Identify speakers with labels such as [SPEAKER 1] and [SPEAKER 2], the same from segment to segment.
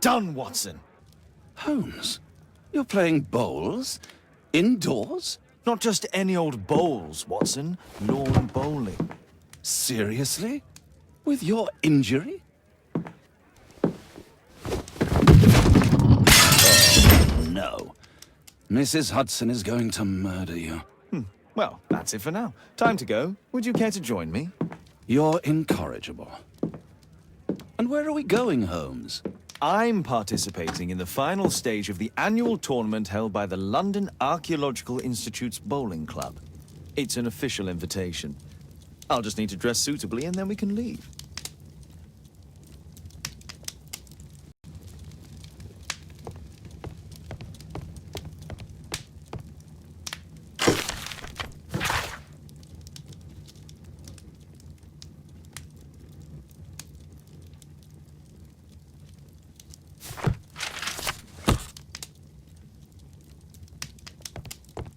[SPEAKER 1] done, Watson.
[SPEAKER 2] Holmes, you're playing bowls? Indoors?
[SPEAKER 1] Not just any old bowls, Watson. Lawn bowling.
[SPEAKER 2] Seriously? With your injury? Oh, no. Mrs. Hudson is going to murder you.
[SPEAKER 1] Well, that's it for now. Time to go. Would you care to join me?
[SPEAKER 2] You're incorrigible. And where are we going, Holmes?
[SPEAKER 1] I'm participating in the final stage of the annual tournament held by the London Archaeological Institute's bowling club. It's an official invitation. I'll just need to dress suitably and then we can leave.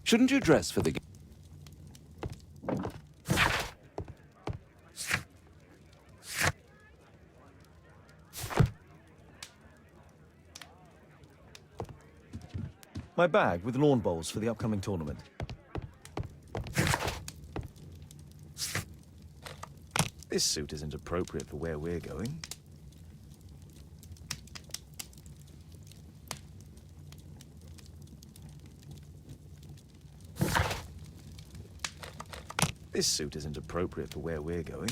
[SPEAKER 2] Shouldn't you dress for the game?
[SPEAKER 1] My bag with lawn bowls for the upcoming tournament. This suit isn't appropriate for where we're going. This suit isn't appropriate for where we're going.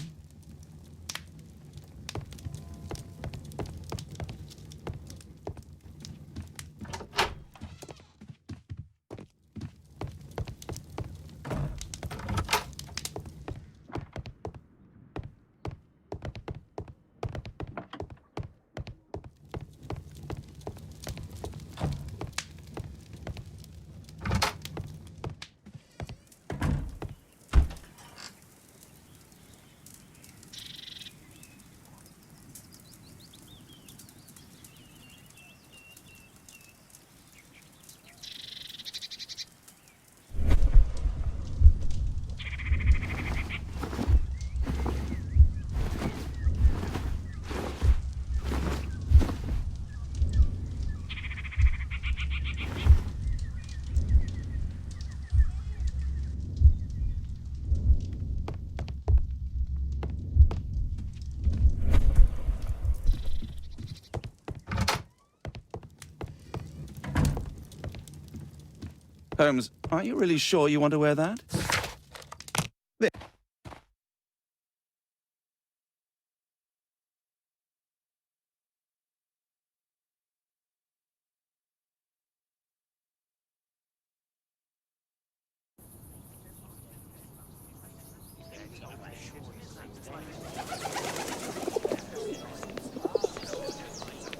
[SPEAKER 2] Holmes, are you really sure you want to wear that?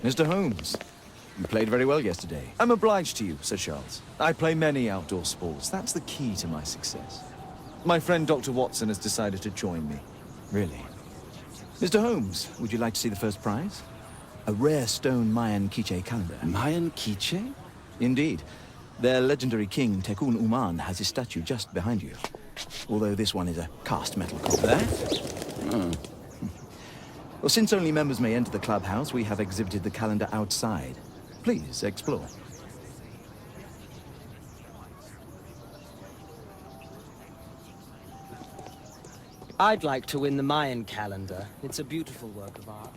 [SPEAKER 1] Mr. Holmes, you played very well yesterday. I'm obliged to you, Sir Charles. I play many outdoor sports. That's the key to my success. My friend Dr. Watson has decided to join me. Really? Mr. Holmes, would you like to see the first prize? A rare stone Mayan quiche calendar.
[SPEAKER 2] Mayan quiche?
[SPEAKER 1] Indeed. Their legendary king, Tekun Uman, has his statue just behind you. Although this one is a cast metal copy.
[SPEAKER 2] That? Oh.
[SPEAKER 1] Well, since only members may enter the clubhouse, we have exhibited the calendar outside. Please, explore.
[SPEAKER 3] I'd like to win the Mayan calendar. It's a beautiful work of art.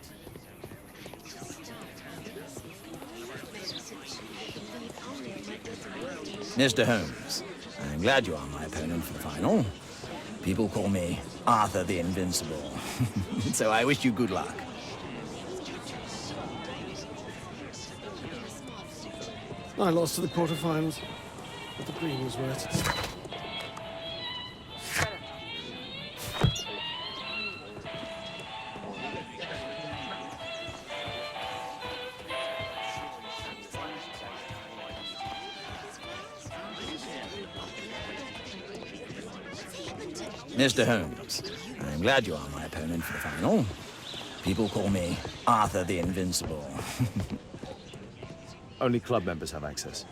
[SPEAKER 1] Mr. Holmes, I'm glad you are my opponent for the final. People call me Arthur the Invincible. So I wish you good luck.
[SPEAKER 4] I lost to the quarterfinals, but the green was worth it.
[SPEAKER 1] Mr. Holmes, I'm glad you are my opponent for the final. People call me Arthur the Invincible. Only club members have access.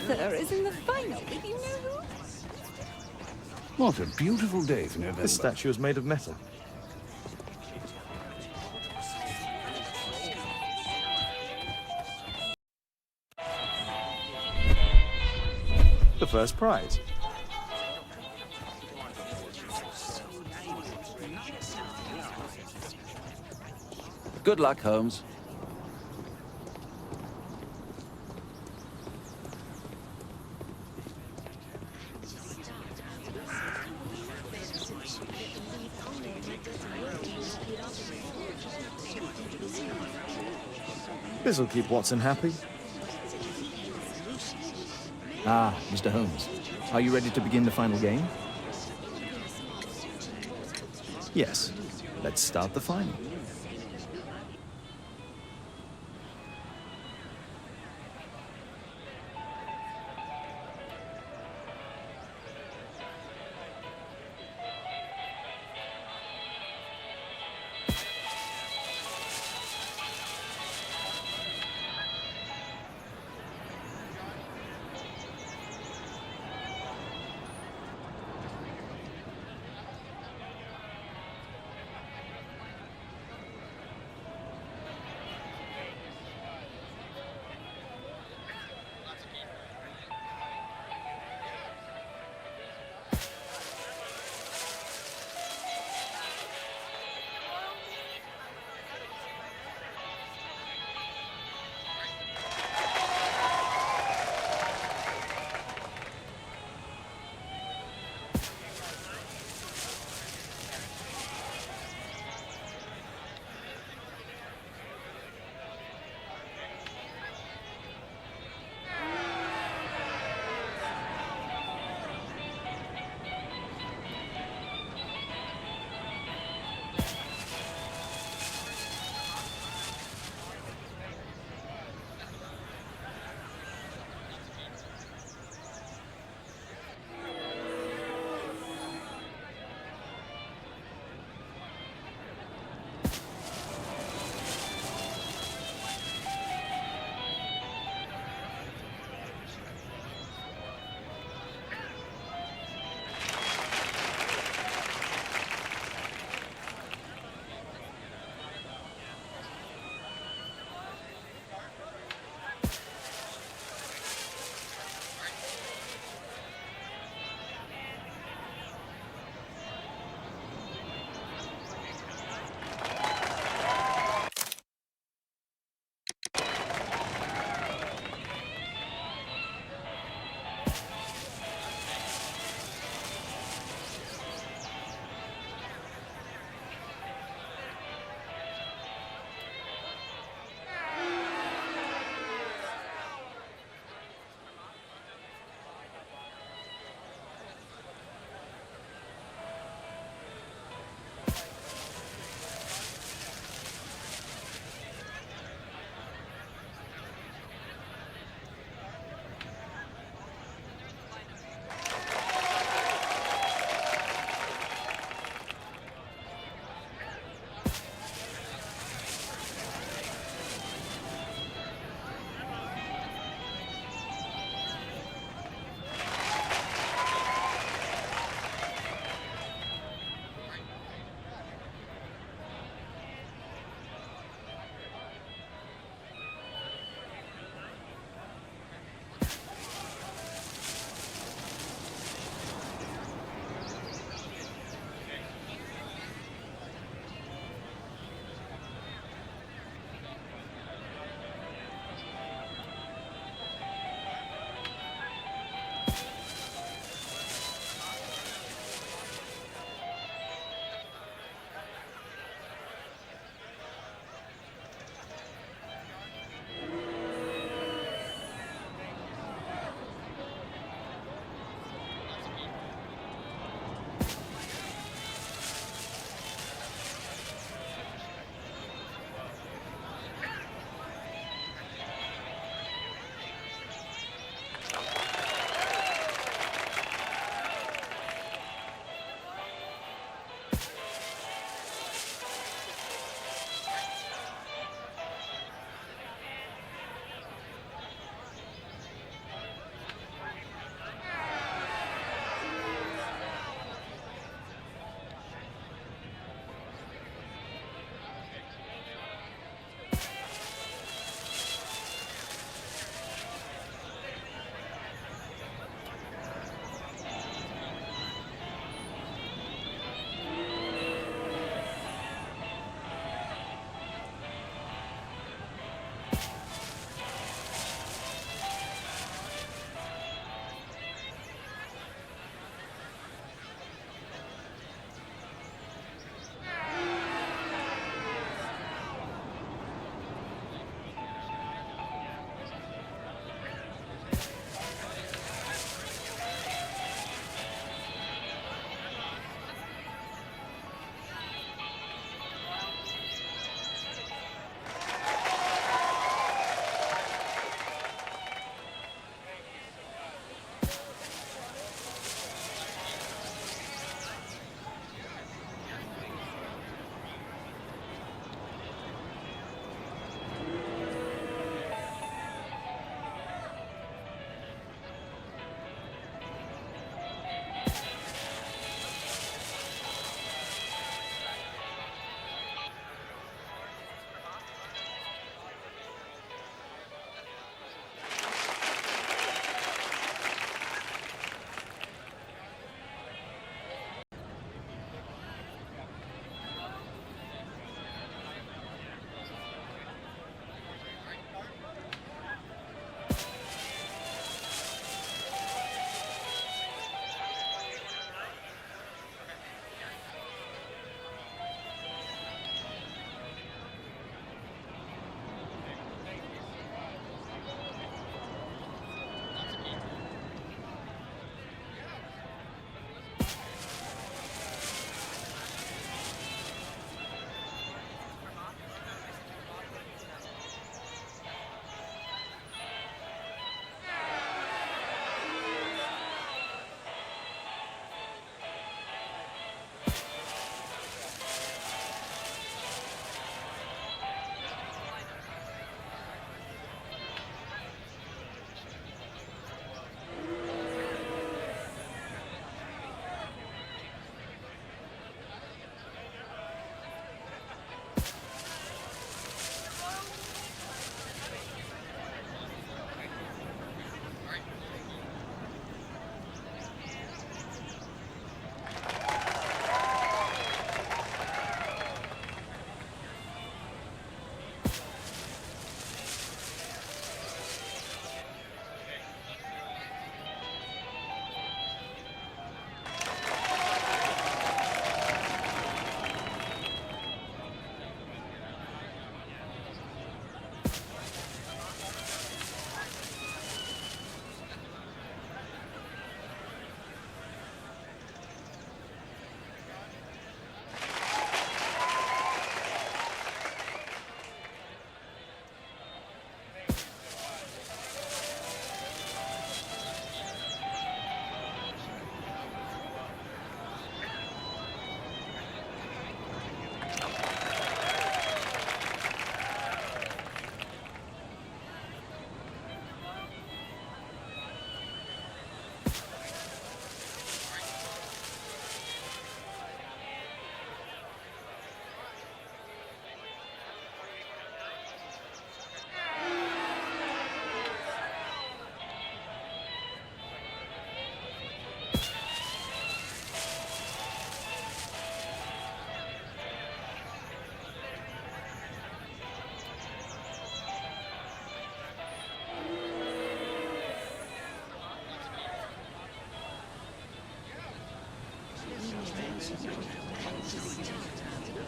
[SPEAKER 5] Arthur is in the final with you know who?
[SPEAKER 2] What a beautiful day for November.
[SPEAKER 1] This statue is made of metal. The first prize.
[SPEAKER 2] Good luck, Holmes.
[SPEAKER 1] This'll keep Watson happy. Ah, Mr. Holmes. Are you ready to begin the final game? Yes. Let's start the final.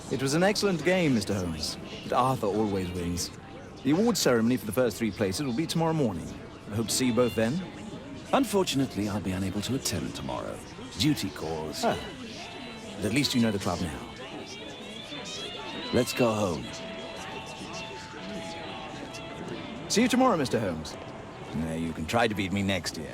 [SPEAKER 1] It was an excellent game, Mr. Holmes, but Arthur always wins. The award ceremony for the first 3 places will be tomorrow morning. I hope to see you both then.
[SPEAKER 2] Unfortunately, I'll be unable to attend tomorrow. Duty calls.
[SPEAKER 1] Ah, but at least you know the club now.
[SPEAKER 2] Let's go home.
[SPEAKER 1] See you tomorrow, Mr. Holmes. Now you can try to beat me next year.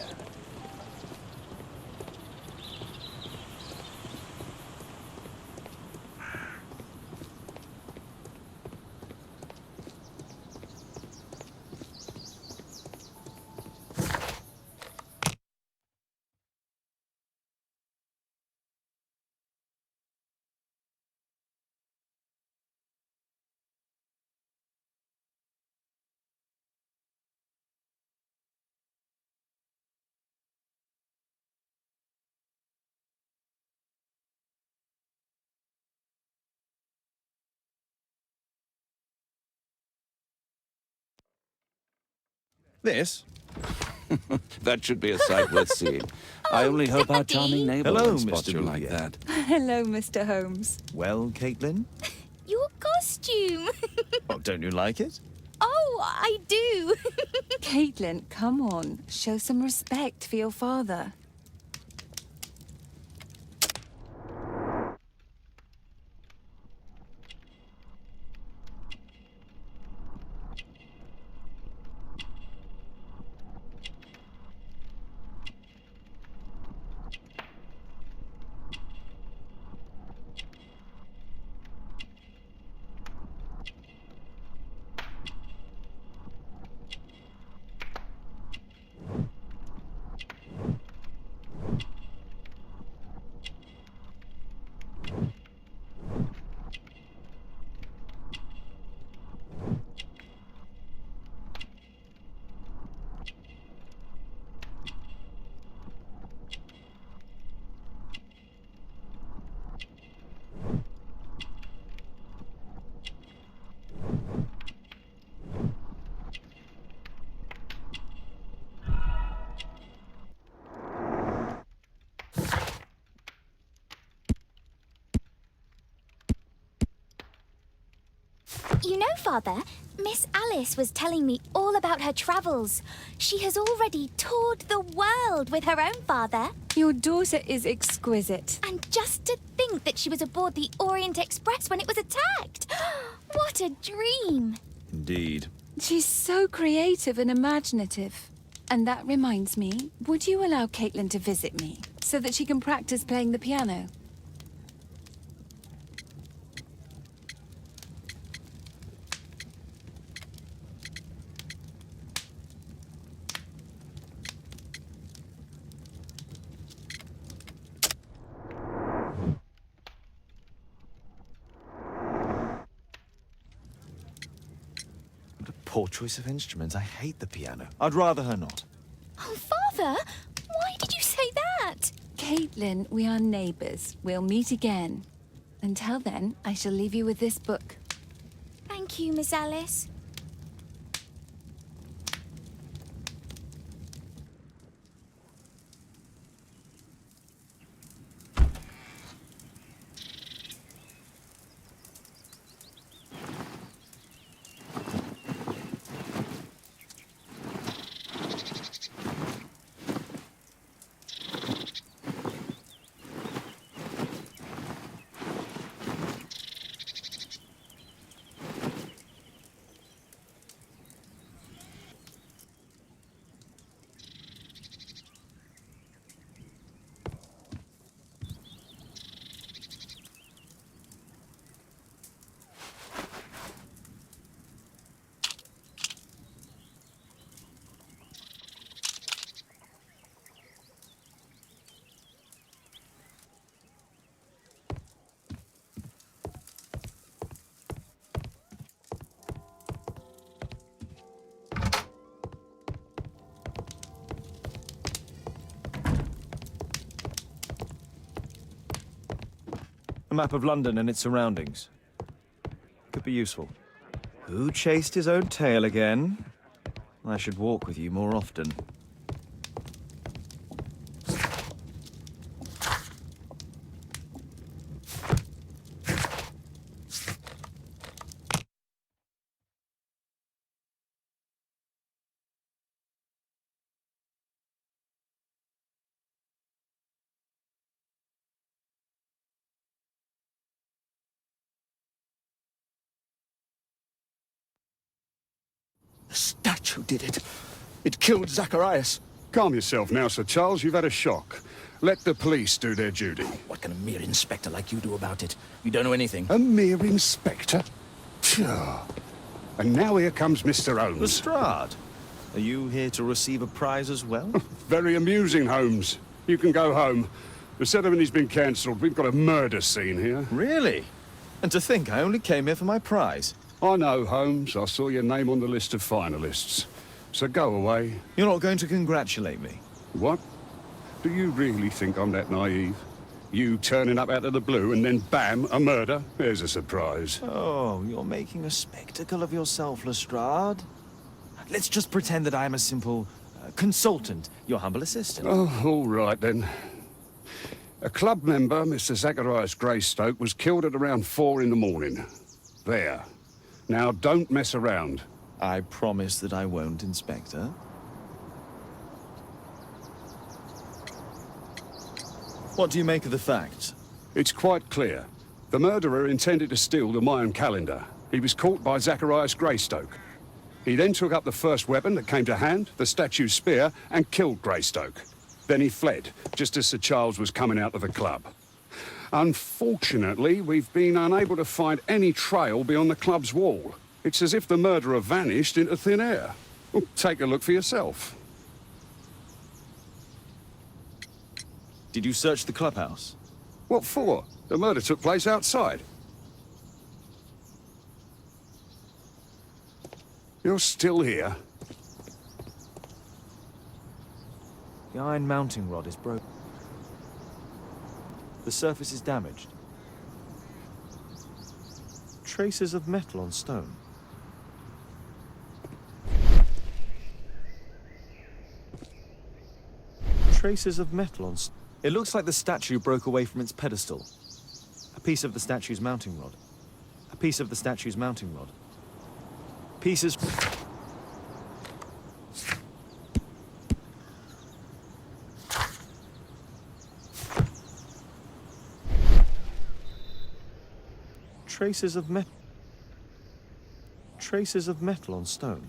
[SPEAKER 1] This?
[SPEAKER 2] That should be a sight worth seeing. I only hope our charming neighbor
[SPEAKER 1] Hello,
[SPEAKER 2] won't spot
[SPEAKER 1] Mr.
[SPEAKER 2] you like
[SPEAKER 1] Bouvier.
[SPEAKER 2] that.
[SPEAKER 5] Hello, Mr. Holmes.
[SPEAKER 1] Well, Caitlin?
[SPEAKER 5] Your costume.
[SPEAKER 1] Oh, don't you like it?
[SPEAKER 5] Oh, I do.
[SPEAKER 6] Caitlin, come on. Show some respect for your father.
[SPEAKER 7] You know, Father, Miss Alice was telling me all about her travels. She has already toured the world with her own father.
[SPEAKER 6] Your daughter is exquisite.
[SPEAKER 7] And just to think that she was aboard the Orient Express when it was attacked. What a dream.
[SPEAKER 1] Indeed.
[SPEAKER 6] She's so creative and imaginative. And that reminds me, would you allow Caitlin to visit me so that she can practice playing the piano?
[SPEAKER 1] What a poor choice of instruments. I hate the piano. I'd rather her not.
[SPEAKER 7] Oh, Father, why did you say that?
[SPEAKER 6] Caitlin, we are neighbors. We'll meet again. Until then, I shall leave you with this book.
[SPEAKER 7] Thank you, Miss Alice.
[SPEAKER 1] A map of London and its surroundings. Could be useful. Who chased his own tail again? I should walk with you more often.
[SPEAKER 4] The statue did it. It killed Zacharias.
[SPEAKER 8] Calm yourself now, Sir Charles. You've had a shock. Let the police do their duty.
[SPEAKER 9] What can a mere inspector like you do about it? You don't know anything.
[SPEAKER 8] A mere inspector? Phew. And now here comes Mr. Holmes.
[SPEAKER 1] Lestrade, are you here to receive a prize as well?
[SPEAKER 8] Very amusing, Holmes. You can go home. The ceremony's been cancelled. We've got a murder scene here.
[SPEAKER 1] Really? And to think I only came here for my prize.
[SPEAKER 8] I know, Holmes. I saw your name on the list of finalists. So go away.
[SPEAKER 1] You're not going to congratulate me?
[SPEAKER 8] What? Do you really think I'm that naive? You turning up out of the blue and then bam, a murder? There's a surprise.
[SPEAKER 1] Oh, you're making a spectacle of yourself, Lestrade. Let's just pretend that I am a simple consultant, your humble assistant.
[SPEAKER 8] Oh, all right then. A club member, Mr. Zacharias Greystoke, was killed at around 4 in the morning. There. Now, don't mess around.
[SPEAKER 1] I promise that I won't, Inspector. What do you make of the facts?
[SPEAKER 8] It's quite clear. The murderer intended to steal the Mayan calendar. He was caught by Zacharias Greystoke. He then took up the first weapon that came to hand, the statue's spear, and killed Greystoke. Then he fled, just as Sir Charles was coming out of the club. Unfortunately, we've been unable to find any trail beyond the club's wall. It's as if the murderer vanished into thin air. Well, take a look for yourself.
[SPEAKER 1] Did you search the clubhouse?
[SPEAKER 8] What for? The murder took place outside. You're still here?
[SPEAKER 1] The iron mounting rod is broken. The surface is damaged. Traces of metal on stone. Traces of metal on stone. It looks like the statue broke away from its pedestal. A piece of the statue's mounting rod. A piece of the statue's mounting rod. Pieces... Traces of metal. Traces of metal on stone.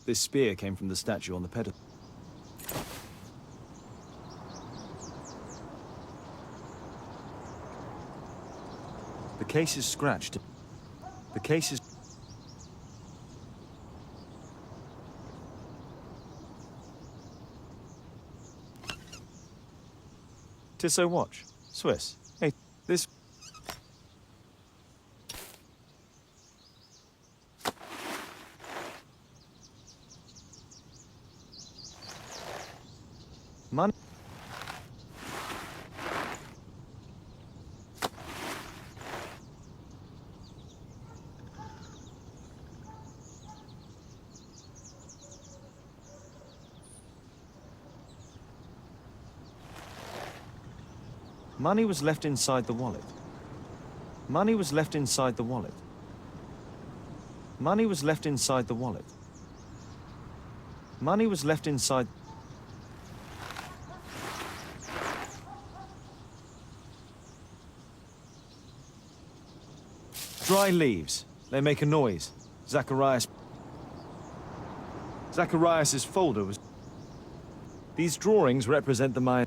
[SPEAKER 1] This spear came from the statue on the pedestal. The case is scratched. The case is... Tissot watch. Swiss. Hey, this... Money... Money was left inside the wallet. Money was left inside the wallet. Money was left inside the wallet. Money was left inside... Dry leaves. They make a noise. Zacharias's folder was... These drawings represent the Mayan...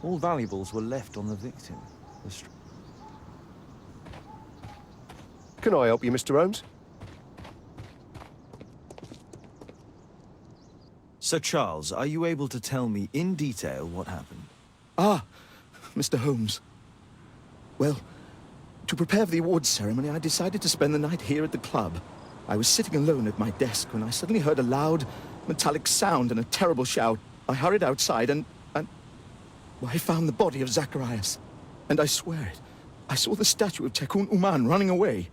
[SPEAKER 1] All valuables were left on the victim.
[SPEAKER 10] Can I help you, Mr. Holmes?
[SPEAKER 1] Sir Charles, are you able to tell me in detail what happened?
[SPEAKER 4] Ah, Mr. Holmes. Well, to prepare for the awards ceremony, I decided to spend the night here at the club. I was sitting alone at my desk when I suddenly heard a loud, metallic sound and a terrible shout. I hurried outside and I found the body of Zacharias. And I swear it, I saw the statue of Tekun Uman running away.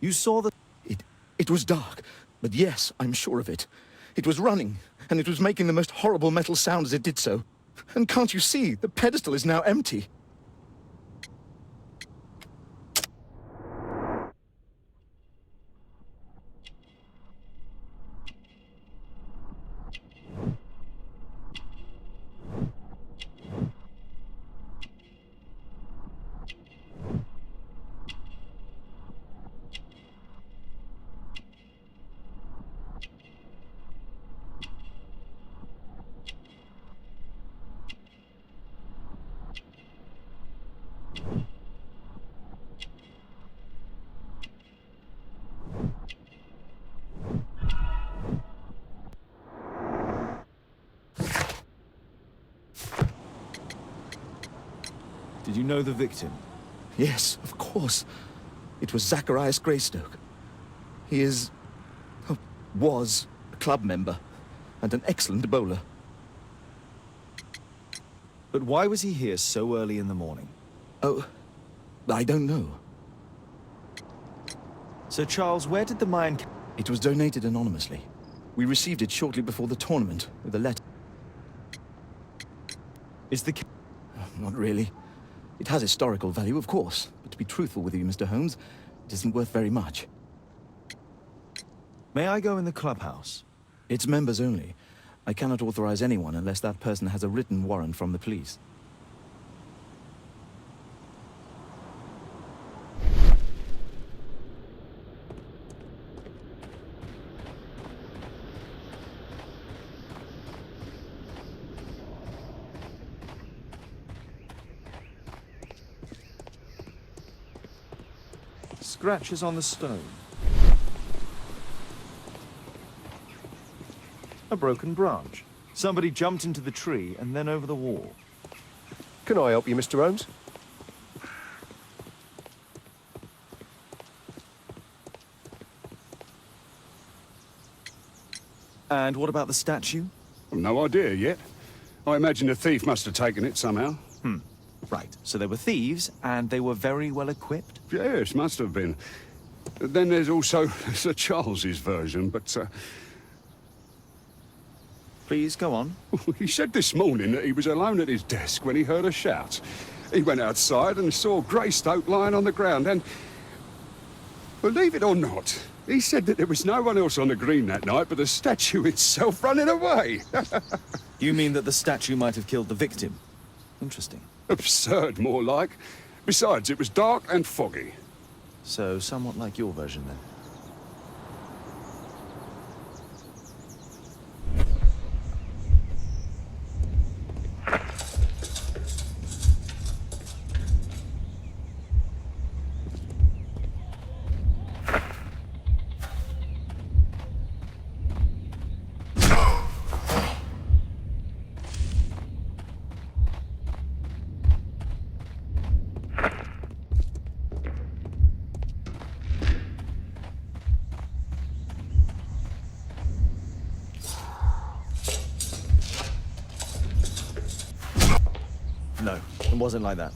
[SPEAKER 1] You saw the...
[SPEAKER 4] It was dark, but yes, I'm sure of it. It was running, and it was making the most horrible metal sound as it did so. And can't you see, the pedestal is now empty.
[SPEAKER 1] Did you know the victim?
[SPEAKER 4] Yes, of course. It was Zacharias Greystoke. He is... oh, was a club member and an excellent bowler.
[SPEAKER 1] But why was he here so early in the morning?
[SPEAKER 4] Oh, I don't know.
[SPEAKER 1] Sir Charles, where did the Mayan...
[SPEAKER 4] It was donated anonymously. We received it shortly before the tournament with a letter.
[SPEAKER 1] Is the...
[SPEAKER 4] Not really. It has historical value, of course, but to be truthful with you, Mr. Holmes, it isn't worth very much.
[SPEAKER 1] May I go in the clubhouse?
[SPEAKER 4] It's members only. I cannot authorize anyone unless that person has a written warrant from the police.
[SPEAKER 1] Scratches on the stone. A broken branch. Somebody jumped into the tree and then over the wall.
[SPEAKER 10] Can I help you, Mr. Holmes?
[SPEAKER 1] And what about the statue?
[SPEAKER 8] No idea yet. I imagine the thief must have taken it somehow.
[SPEAKER 1] Right, so they were thieves, and they were very well equipped?
[SPEAKER 8] Yes, must have been. Then there's also Sir Charles's version, but
[SPEAKER 1] Please, go on.
[SPEAKER 8] he said this morning that he was alone at his desk when he heard a shout. He went outside and saw Greystoke lying on the ground and... believe it or not, he said that there was no one else on the green that night but the statue itself running away.
[SPEAKER 1] You mean that the statue might have killed the victim? Interesting.
[SPEAKER 8] Absurd, more like. Besides, it was dark and foggy.
[SPEAKER 1] So, somewhat like your version, then. No, it wasn't like that.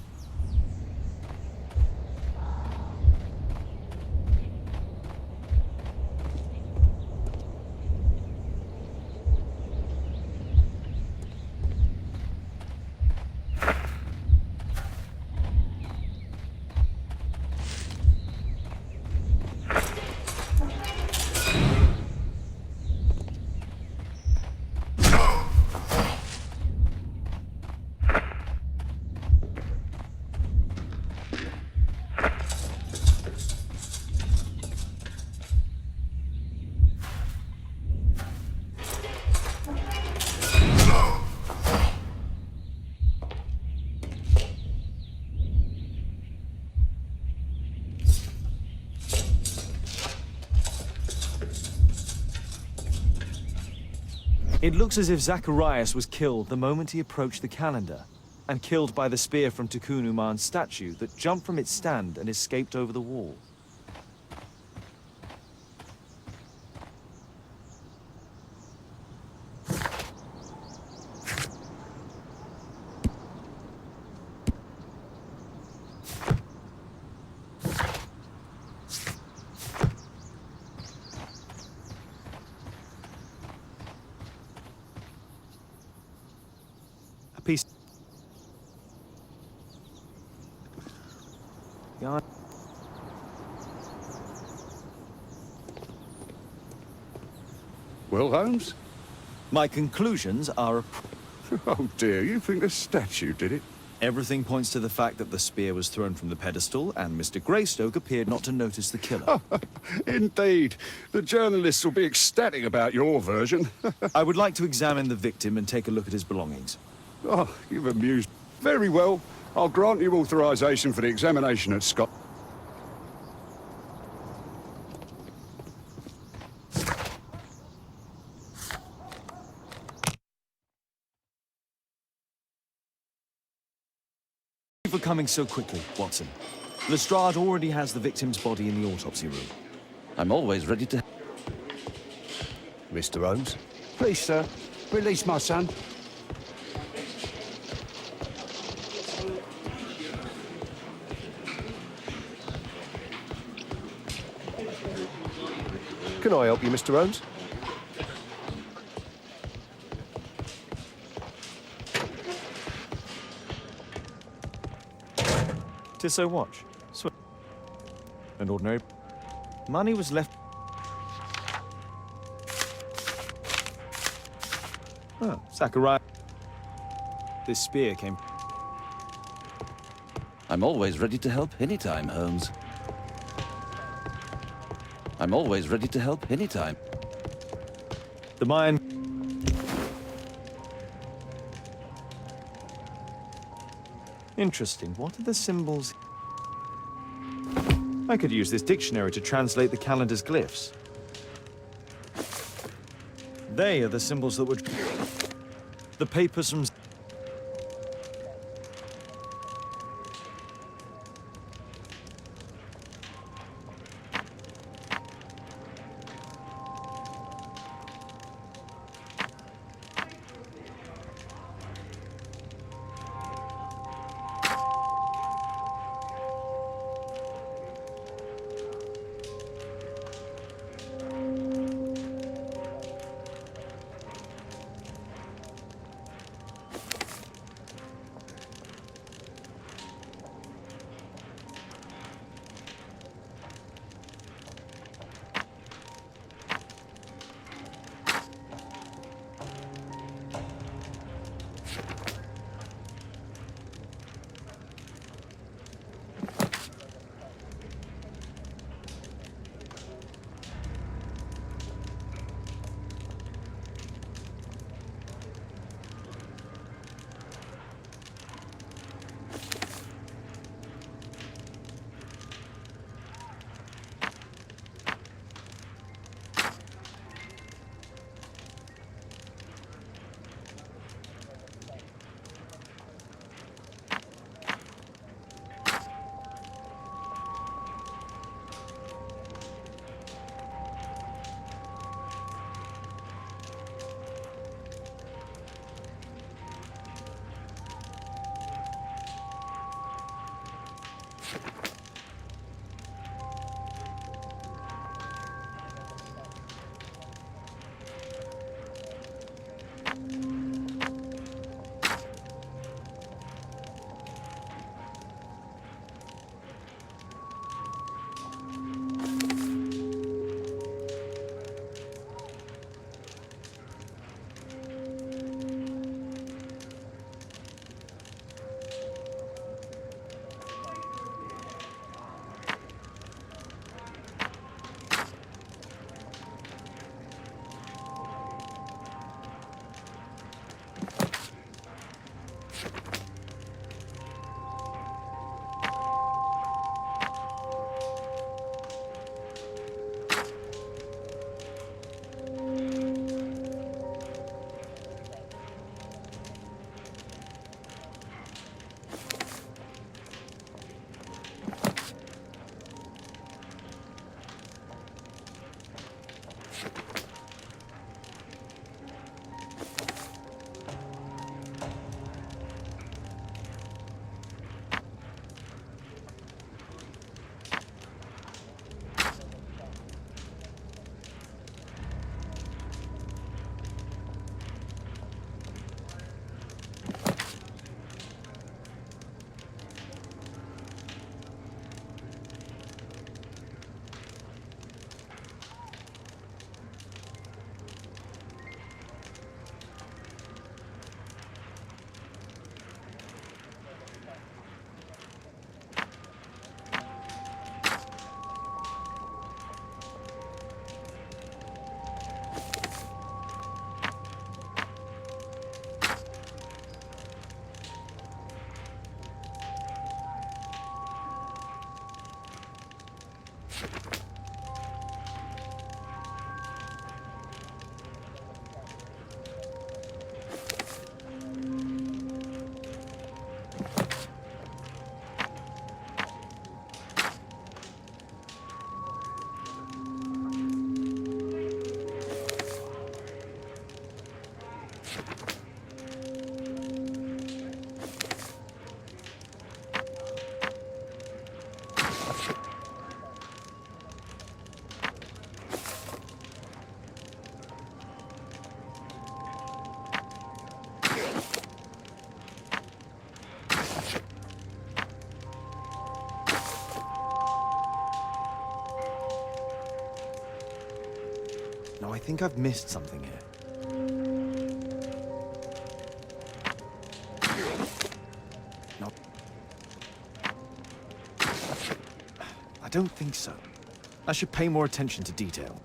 [SPEAKER 1] It looks as if Zacharias was killed the moment he approached the calendar, and killed by the spear from Tikkun Uman's statue that jumped from its stand and escaped over the wall. Piece. Yeah.
[SPEAKER 8] Well, Holmes?
[SPEAKER 1] My conclusions are...
[SPEAKER 8] Oh dear, you think the statue did it?
[SPEAKER 1] Everything points to the fact that the spear was thrown from the pedestal, and Mr. Greystoke appeared not to notice the killer.
[SPEAKER 8] Indeed. The journalists will be ecstatic about your version.
[SPEAKER 1] I would like to examine the victim and take a look at his belongings.
[SPEAKER 8] Oh, you've amused. Very well. I'll grant you authorization for the examination at Scott.
[SPEAKER 1] Thank you for coming so quickly, Watson. Lestrade already has the victim's body in the autopsy room.
[SPEAKER 2] I'm always ready to...
[SPEAKER 10] Mr. Holmes?
[SPEAKER 11] Please, sir, release my son.
[SPEAKER 10] Can I help you, Mr. Holmes?
[SPEAKER 1] Tissot watch. An ordinary... Money was left... Oh, Zachariah. This spear came...
[SPEAKER 2] I'm always ready to help anytime, Holmes. I'm always ready to help anytime.
[SPEAKER 1] The mine... Interesting. What are the symbols? I could use this dictionary to translate the calendar's glyphs. They are the symbols that would... The papers from... No, I think I've missed something here. No. I don't think so. I should pay more attention to detail.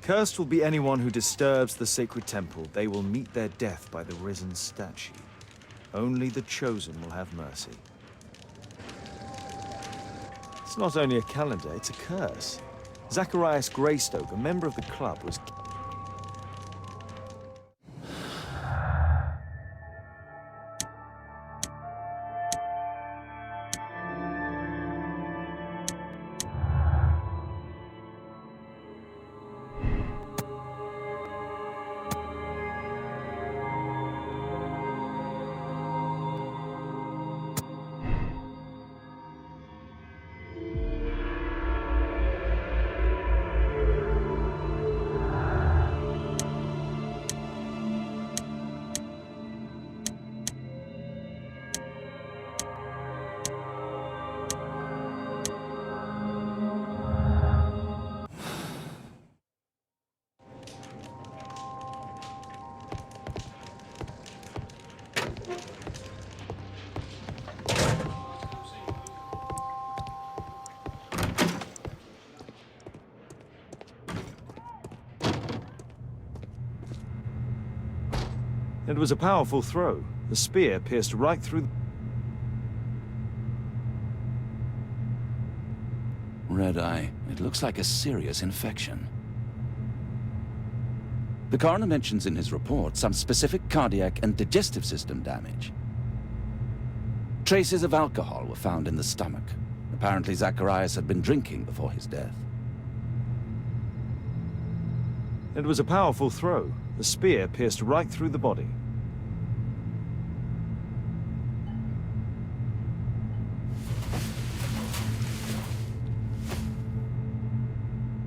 [SPEAKER 1] Cursed will be anyone who disturbs the sacred temple. They will meet their death by the risen statue. Only the chosen will have mercy. It's not only a calendar, it's a curse. Zacharias Greystoke, a member of the club, was... It was a powerful throw. The spear pierced right through...
[SPEAKER 2] Red eye. It looks like a serious infection. The coroner mentions in his report some specific cardiac and digestive system damage. Traces of alcohol were found in the stomach. Apparently Zacharias had been drinking before his death.
[SPEAKER 1] It was a powerful throw. The spear pierced right through the body.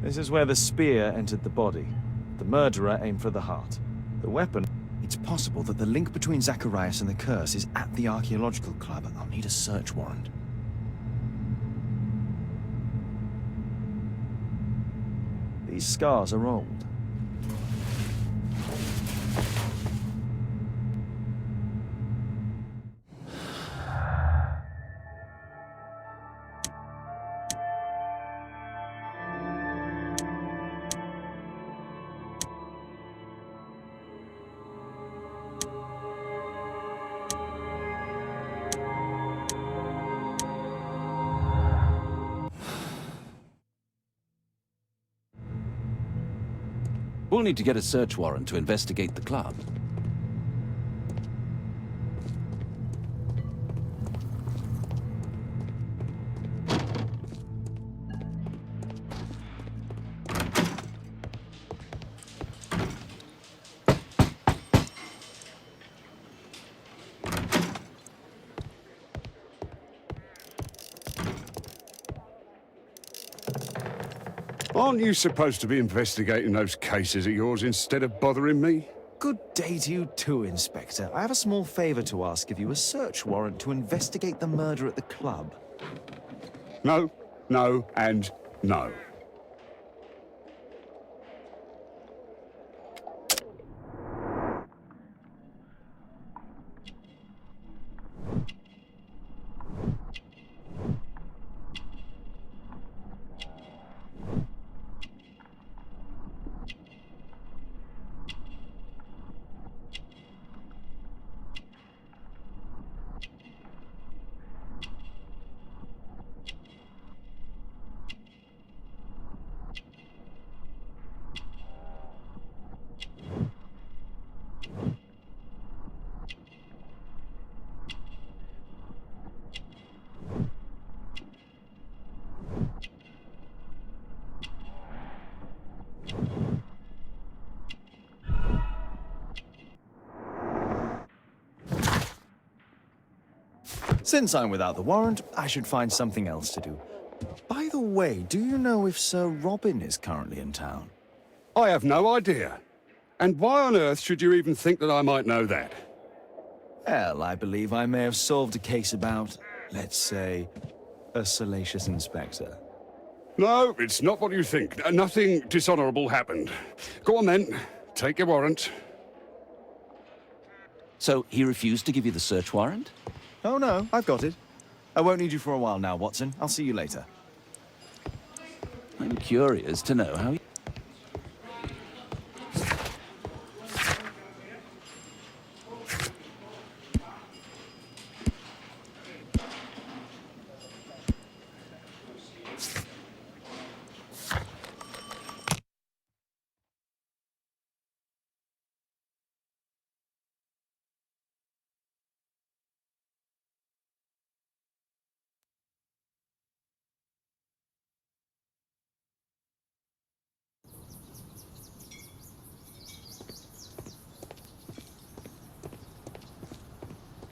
[SPEAKER 1] This is where the spear entered the body. The murderer aimed for the heart. The weapon... It's possible that the link between Zacharias and the curse is at the archaeological club. I'll need a search warrant. These scars are old.
[SPEAKER 2] We'll need to get a search warrant to investigate the club.
[SPEAKER 8] Aren't you supposed to be investigating those cases of yours instead of bothering me?
[SPEAKER 1] Good day to you too, Inspector. I have a small favor to ask of you, a search warrant to investigate the murder at the club.
[SPEAKER 8] No, no, and no.
[SPEAKER 1] Since I'm without the warrant, I should find something else to do. By the way, do you know if Sir Robin is currently in town?
[SPEAKER 8] I have no idea. And why on earth should you even think that I might know that?
[SPEAKER 1] Well, I believe I may have solved a case about, let's say, a salacious inspector.
[SPEAKER 8] No, it's not what you think. Nothing dishonorable happened. Go on then. Take your warrant.
[SPEAKER 2] So he refused to give you the search warrant?
[SPEAKER 1] Oh no, I've got it. I won't need you for a while now, Watson. I'll see you later.
[SPEAKER 2] I'm curious to know how...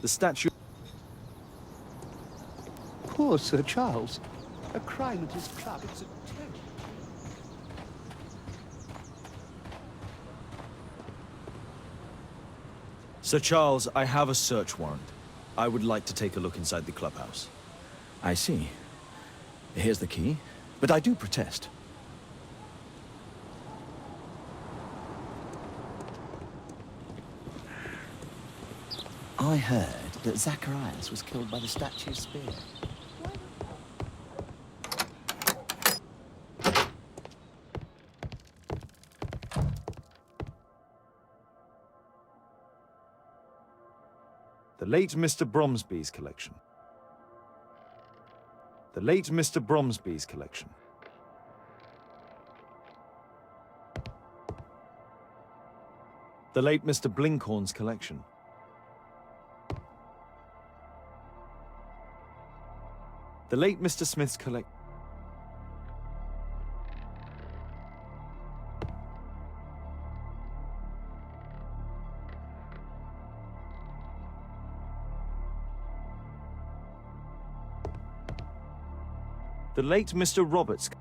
[SPEAKER 1] The statue...
[SPEAKER 11] Poor Sir Charles. A crime at his club. It's a terrible...
[SPEAKER 1] Sir Charles, I have a search warrant. I would like to take a look inside the clubhouse.
[SPEAKER 4] I see. Here's the key, but I do protest.
[SPEAKER 2] I heard that Zacharias was killed by the statue's spear.
[SPEAKER 1] The late Mr. Bromsby's collection. The late Mr. Bromsby's collection. The late Mr. Blinkhorn's collection. The late Mr. Smith's collection. The late Mr. Roberts.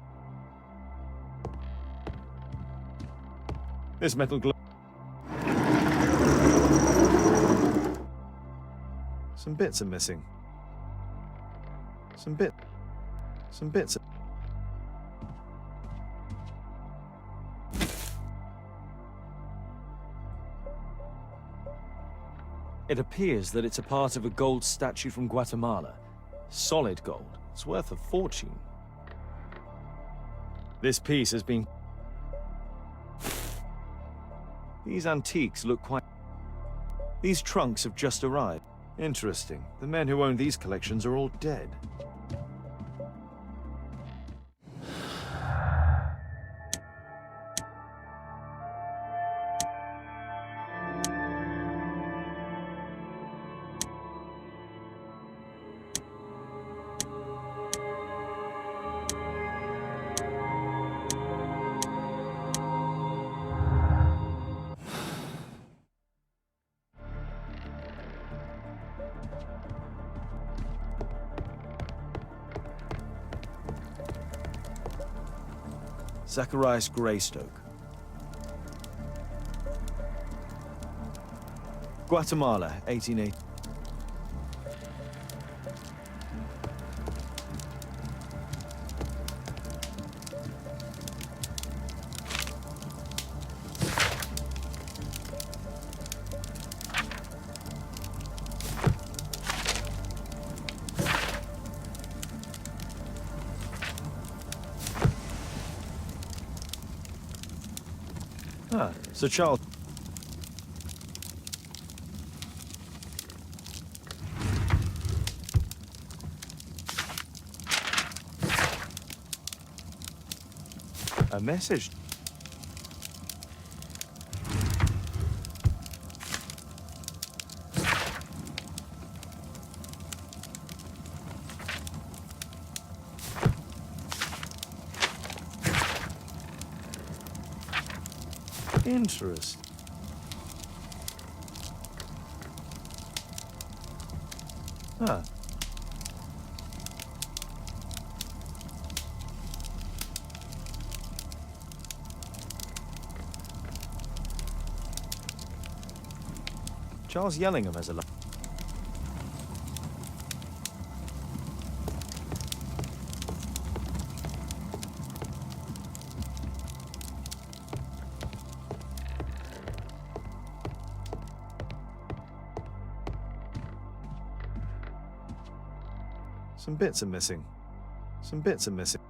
[SPEAKER 1] This metal glove. Some bits are missing. Some bits are... It appears that it's a part of a gold statue from Guatemala. Solid gold. It's worth a fortune. This piece has been... These antiques look quite... These trunks have just arrived. Interesting. The men who own these collections are all dead. Zacharias Greystoke. Guatemala, 1880. Ah, Sir Charles. A message. Interesting. Ah, Charles Yellingham has a Some bits are missing. Some bits are missing.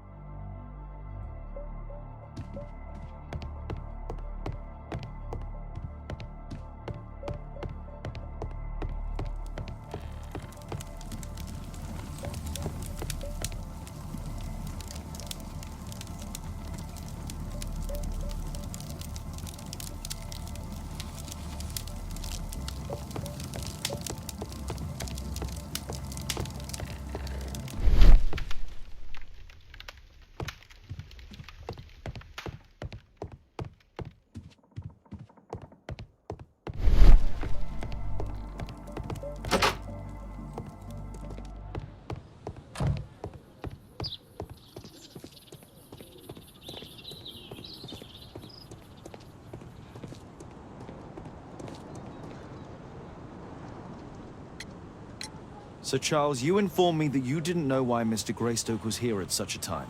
[SPEAKER 1] Sir Charles, you informed me that you didn't know why Mr. Greystoke was here at such a time.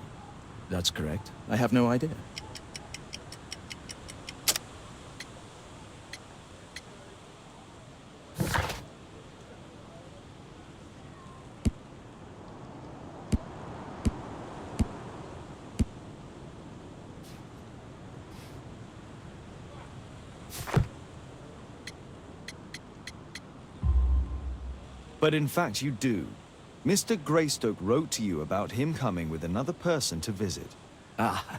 [SPEAKER 4] That's correct. I have no idea.
[SPEAKER 1] But in fact, you do. Mr. Greystoke wrote to you about him coming with another person to visit.
[SPEAKER 4] Ah,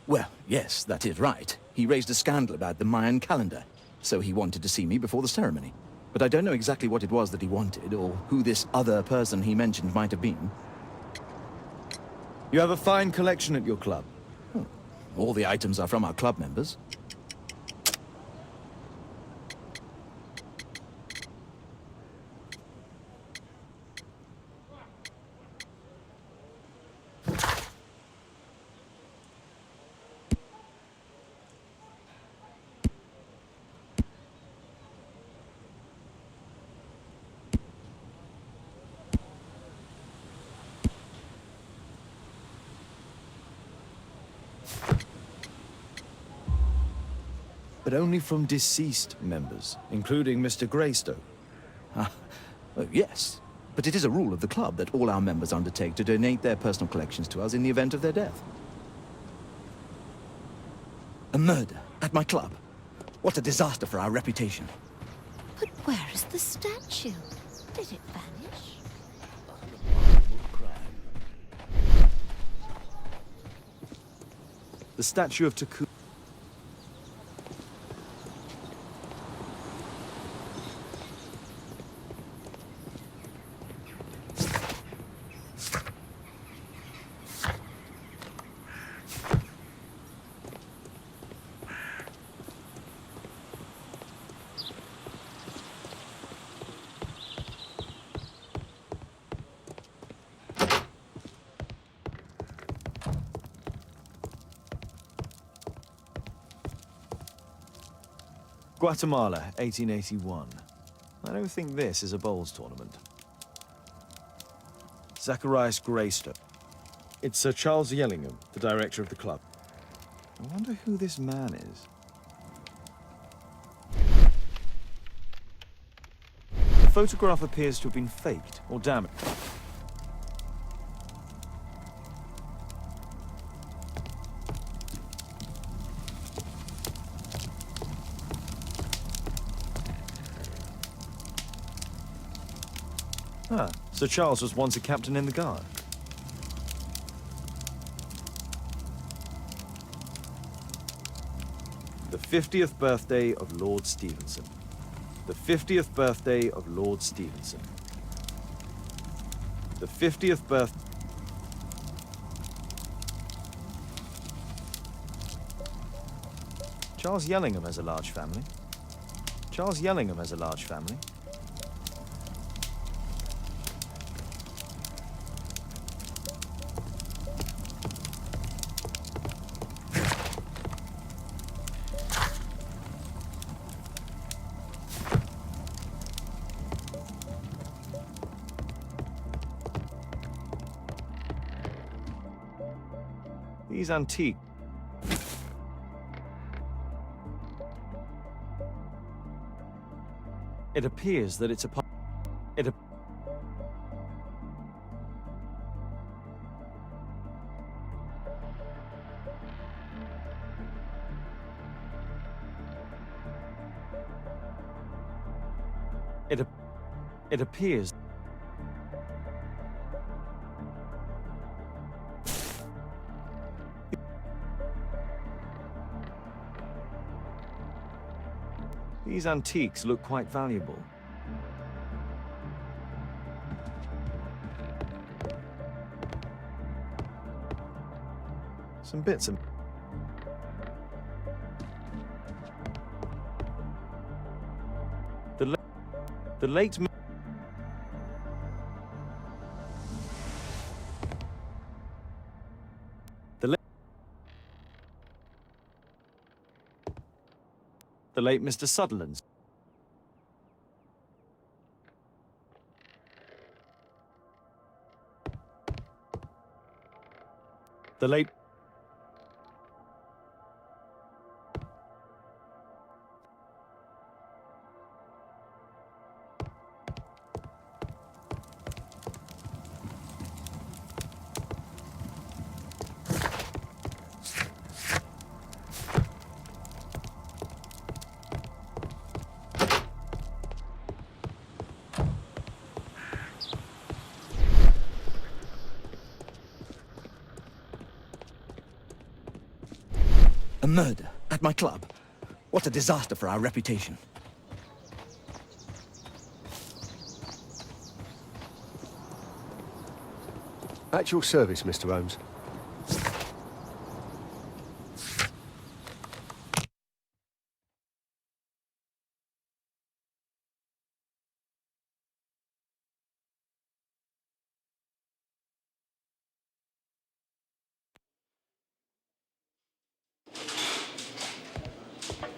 [SPEAKER 4] well, yes, that is right. He raised a scandal about the Mayan calendar, so he wanted to see me before the ceremony. But I don't know exactly what it was that he wanted, or who this other person he mentioned might have been.
[SPEAKER 1] You have a fine collection at your club.
[SPEAKER 4] Oh, all the items are from our club members.
[SPEAKER 1] But only from deceased members, including Mr. Greystoke.
[SPEAKER 4] Yes, but it is a rule of the club that all our members undertake to donate their personal collections to us in the event of their death. A murder at my club. What a disaster for our reputation.
[SPEAKER 7] But where is the statue? Did it vanish?
[SPEAKER 1] The statue of Taku. Guatemala, 1881. I don't think this is a bowls tournament. Zacharias Greystoke. It's Sir Charles Yellingham, the director of the club. I wonder who this man is. The photograph appears to have been faked or damaged. Ah, Sir Charles was once a captain in the guard. The 50th birthday of Lord Stevenson. The 50th birthday of Lord Stevenson. The 50th birth... Charles Yellingham has a large family. Charles Yellingham has a large family. These antique... It appears that it's a... It appears... These antiques look quite valuable. Some bits of... The late... The late Mr. Sutherland's. The late...
[SPEAKER 4] A murder at my club. What a disaster for our reputation.
[SPEAKER 10] At your service, Mr. Holmes.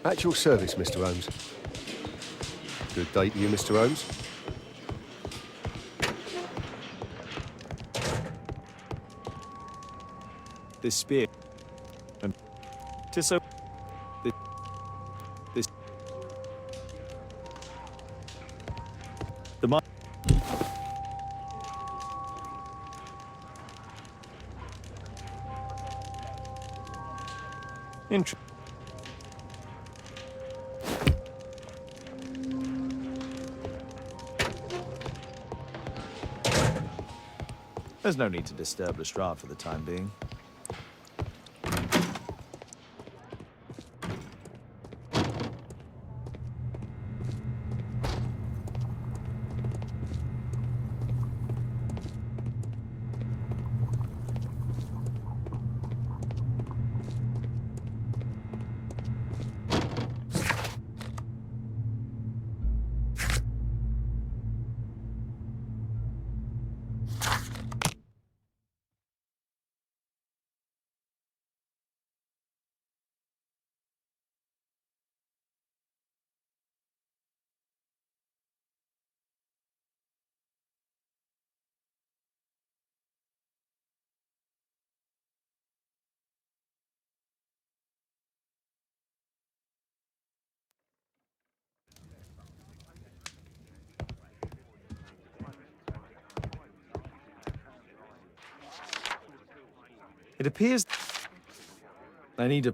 [SPEAKER 10] At your service, Mr. Holmes. Good day to you, Mr. Holmes.
[SPEAKER 1] This spear... And... Tisso... This... The mine... Interesting. There's no need to disturb Lestrade for the time being. It appears... I need a...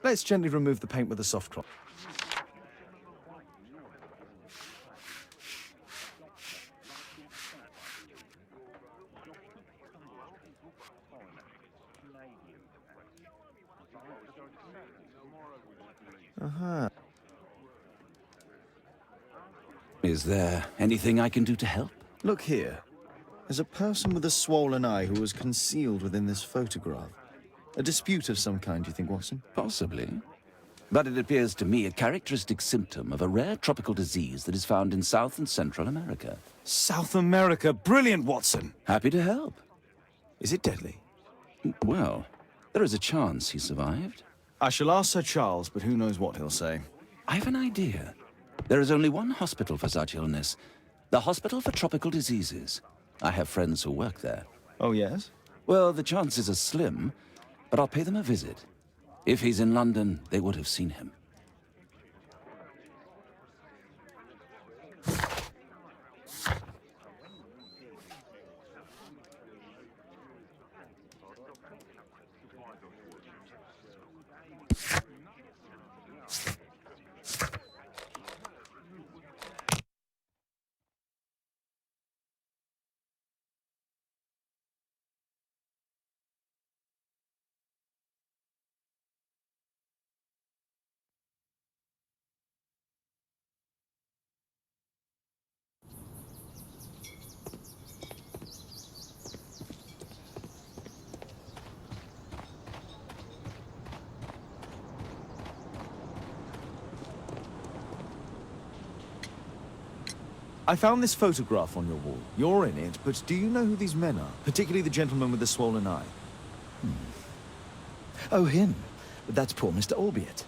[SPEAKER 1] Let's gently remove the paint with a soft cloth.
[SPEAKER 2] Is there anything I can do to help?
[SPEAKER 1] Look here. There's a person with a swollen eye who was concealed within this photograph. A dispute of some kind, do you think, Watson?
[SPEAKER 2] Possibly. But it appears to me a characteristic symptom of a rare tropical disease that is found in South and Central America.
[SPEAKER 1] South America! Brilliant, Watson!
[SPEAKER 2] Happy to help.
[SPEAKER 1] Is it deadly?
[SPEAKER 2] Well, there is a chance he survived.
[SPEAKER 1] I shall ask Sir Charles, but who knows what he'll say.
[SPEAKER 2] I have an idea. There is only one hospital for such illness. The Hospital for Tropical Diseases. I have friends who work there.
[SPEAKER 1] Oh, yes?
[SPEAKER 2] Well, the chances are slim, but I'll pay them a visit. If he's in London, they would have seen him.
[SPEAKER 1] I found this photograph on your wall. You're in it, but do you know who these men are? Particularly the gentleman with the swollen eye.
[SPEAKER 4] Oh, him. That's poor Mr. Albiot.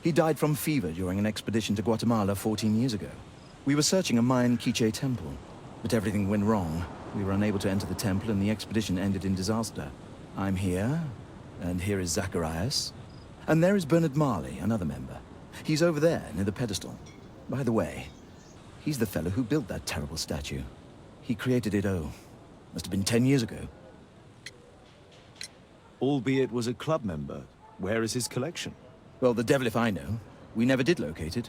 [SPEAKER 4] He died from fever during an expedition to Guatemala 14 years ago. We were searching a Mayan Quiche temple, but everything went wrong. We were unable to enter the temple and the expedition ended in disaster. I'm here, and here is Zacharias. And there is Bernard Marley, another member. He's over there, near the pedestal. By the way, he's the fellow who built that terrible statue. He created it, must have been 10 years ago.
[SPEAKER 1] Albeit was a club member. Where is his collection?
[SPEAKER 4] Well, the devil if I know. We never did locate it.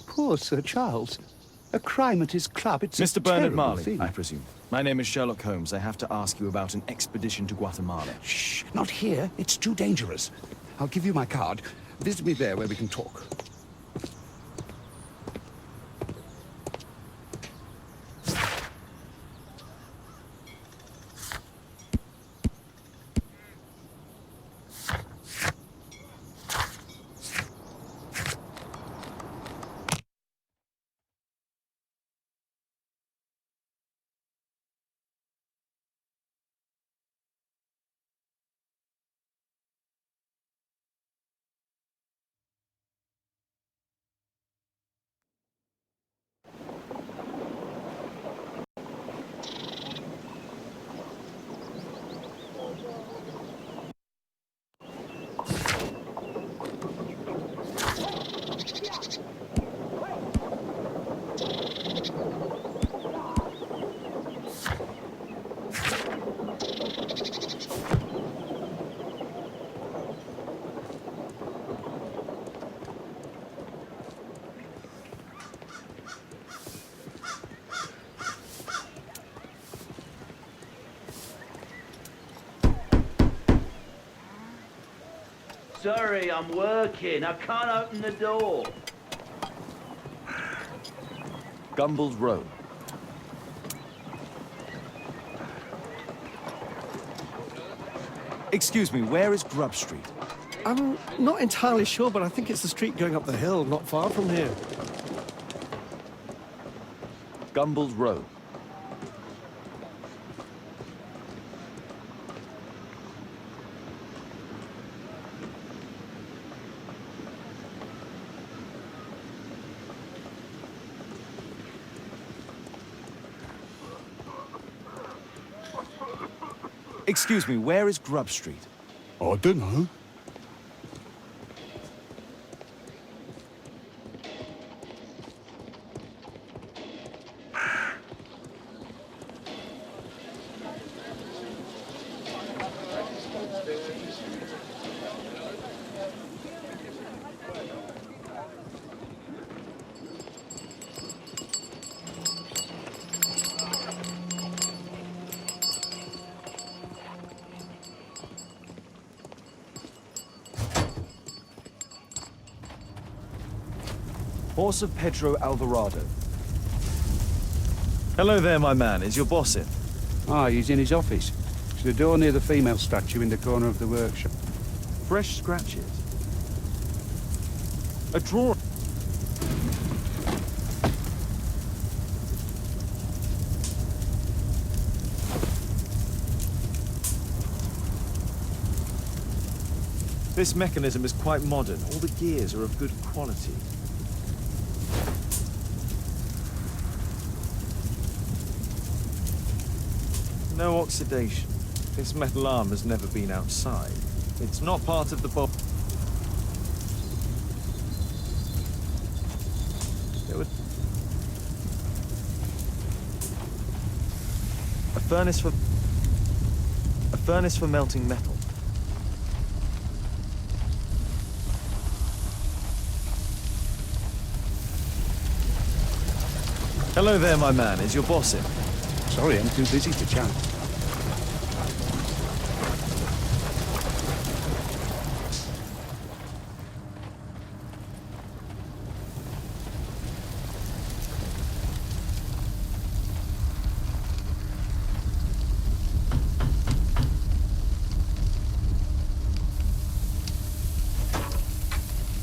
[SPEAKER 11] Poor Sir Charles. A crime at his club, it's
[SPEAKER 1] Mr.
[SPEAKER 11] a
[SPEAKER 1] Bernard
[SPEAKER 11] terrible
[SPEAKER 1] Marley,
[SPEAKER 11] thing.
[SPEAKER 1] I presume. My name is Sherlock Holmes. I have to ask you about an expedition to Guatemala.
[SPEAKER 8] Shh, not here. It's too dangerous. I'll give you my card. Visit me there where we can talk.
[SPEAKER 12] Sorry, I'm working. I can't open the door.
[SPEAKER 1] Gumble's Road. Excuse me, where is Grub Street?
[SPEAKER 11] I'm not entirely sure, but I think it's the street going up the hill, not far from here.
[SPEAKER 1] Gumble's Road. Excuse me, where is Grub Street?
[SPEAKER 8] I don't know.
[SPEAKER 1] Horse of Pedro Alvarado. Hello there, my man. Is your boss in?
[SPEAKER 11] Ah, he's in his office. It's the door near the female statue in the corner of the workshop.
[SPEAKER 1] Fresh scratches. A drawer. This mechanism is quite modern. All the gears are of good quality. No oxidation. This metal arm has never been outside. It's not part of the bob. There would... A furnace for melting metal. Hello there, my man. Is your boss in?
[SPEAKER 11] Sorry, I'm too busy to chat.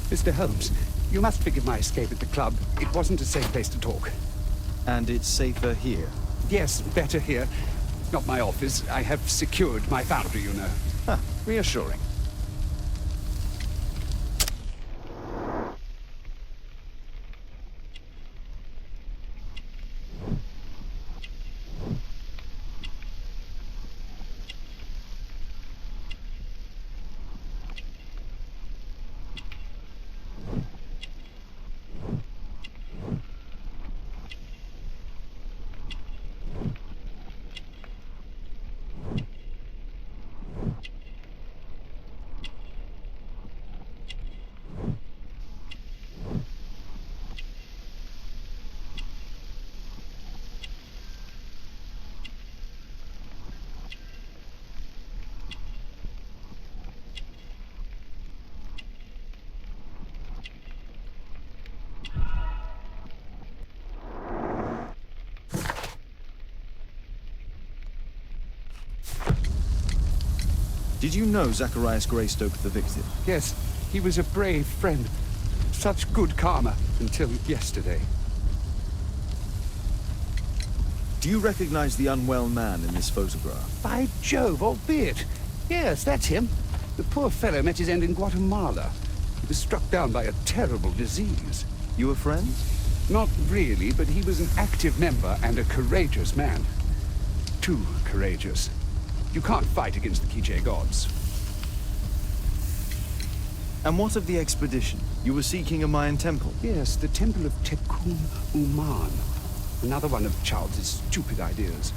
[SPEAKER 11] Mr. Holmes, you must forgive my escape at the club. It wasn't a safe place to talk.
[SPEAKER 1] And it's safer here.
[SPEAKER 11] Yes, better here. Not my office. I have secured my foundry, you know.
[SPEAKER 1] Huh, reassuring. Did you know Zacharias Greystoke, the victim?
[SPEAKER 11] Yes, he was a brave friend. Such good karma until yesterday.
[SPEAKER 1] Do you recognize the unwell man in this photograph?
[SPEAKER 11] By Jove, albeit. Yes, that's him. The poor fellow met his end in Guatemala. He was struck down by a terrible disease.
[SPEAKER 1] You were friends?
[SPEAKER 11] Not really, but he was an active member and a courageous man. Too courageous. You can't fight against the Quiche gods.
[SPEAKER 1] And what of the expedition? You were seeking a Mayan temple?
[SPEAKER 11] Yes, the temple of Tekun Uman. Another one of Charles's stupid ideas.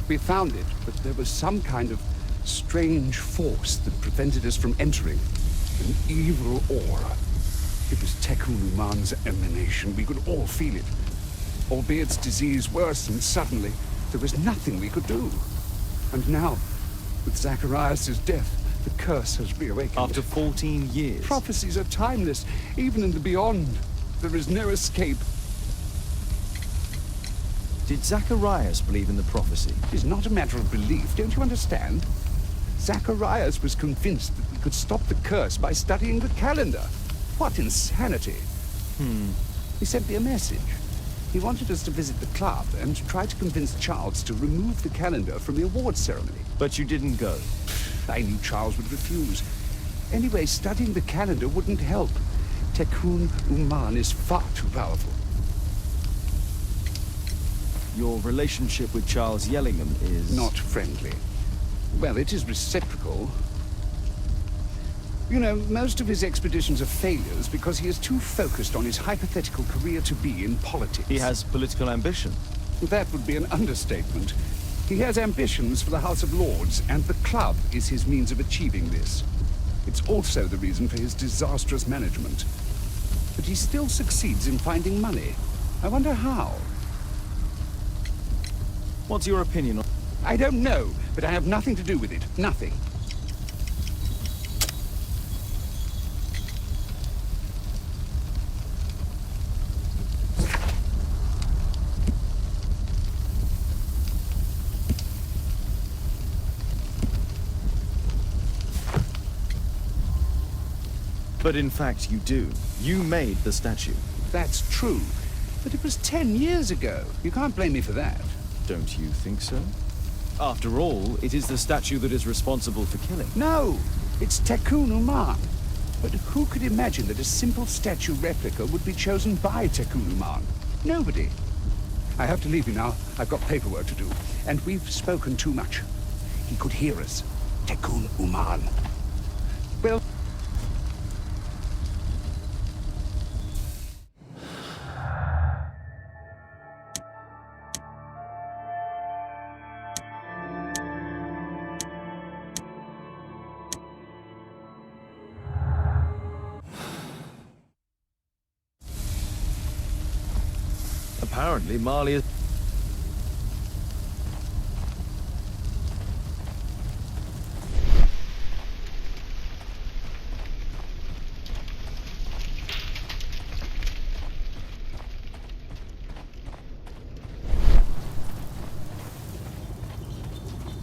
[SPEAKER 11] We found it, but there was some kind of strange force that prevented us from entering. An evil aura. It was Tekun Uman's emanation. We could all feel it. Albeit its disease worsened suddenly, there was nothing we could do. And now, with Zacharias' death, the curse has reawakened.
[SPEAKER 1] After 14 years?
[SPEAKER 11] Prophecies are timeless. Even in the beyond, there is no escape.
[SPEAKER 1] Did Zacharias believe in the prophecy?
[SPEAKER 11] It is not a matter of belief, don't you understand? Zacharias was convinced that we could stop the curse by studying the calendar. What insanity! He sent me a message. He wanted us to visit the club and try to convince Charles to remove the calendar from the awards ceremony.
[SPEAKER 1] But you didn't go?
[SPEAKER 11] I knew Charles would refuse. Anyway, studying the calendar wouldn't help. Tekun Uman is far too powerful.
[SPEAKER 1] Your relationship with Charles Yellingham is...
[SPEAKER 11] Not friendly. Well, it is reciprocal. You know, most of his expeditions are failures because he is too focused on his hypothetical career to be in politics.
[SPEAKER 1] He has political ambition.
[SPEAKER 11] That would be an understatement. He has ambitions for the House of Lords, and the club is his means of achieving this. It's also the reason for his disastrous management. But he still succeeds in finding money. I wonder how.
[SPEAKER 1] What's your opinion on...
[SPEAKER 11] I don't know, but I have nothing to do with it. Nothing.
[SPEAKER 1] But in fact, you do. You made the statue.
[SPEAKER 11] That's true. But it was 10 years ago. You can't blame me for that.
[SPEAKER 1] Don't you think so? After all, it is the statue that is responsible for killing.
[SPEAKER 11] No, it's Tekun Uman. But who could imagine that a simple statue replica would be chosen by Tekun Uman? Nobody. I have to leave you now. I've got paperwork to do. And we've spoken too much. He could hear us. Tekun Uman. Well...
[SPEAKER 1] Apparently, Marley is...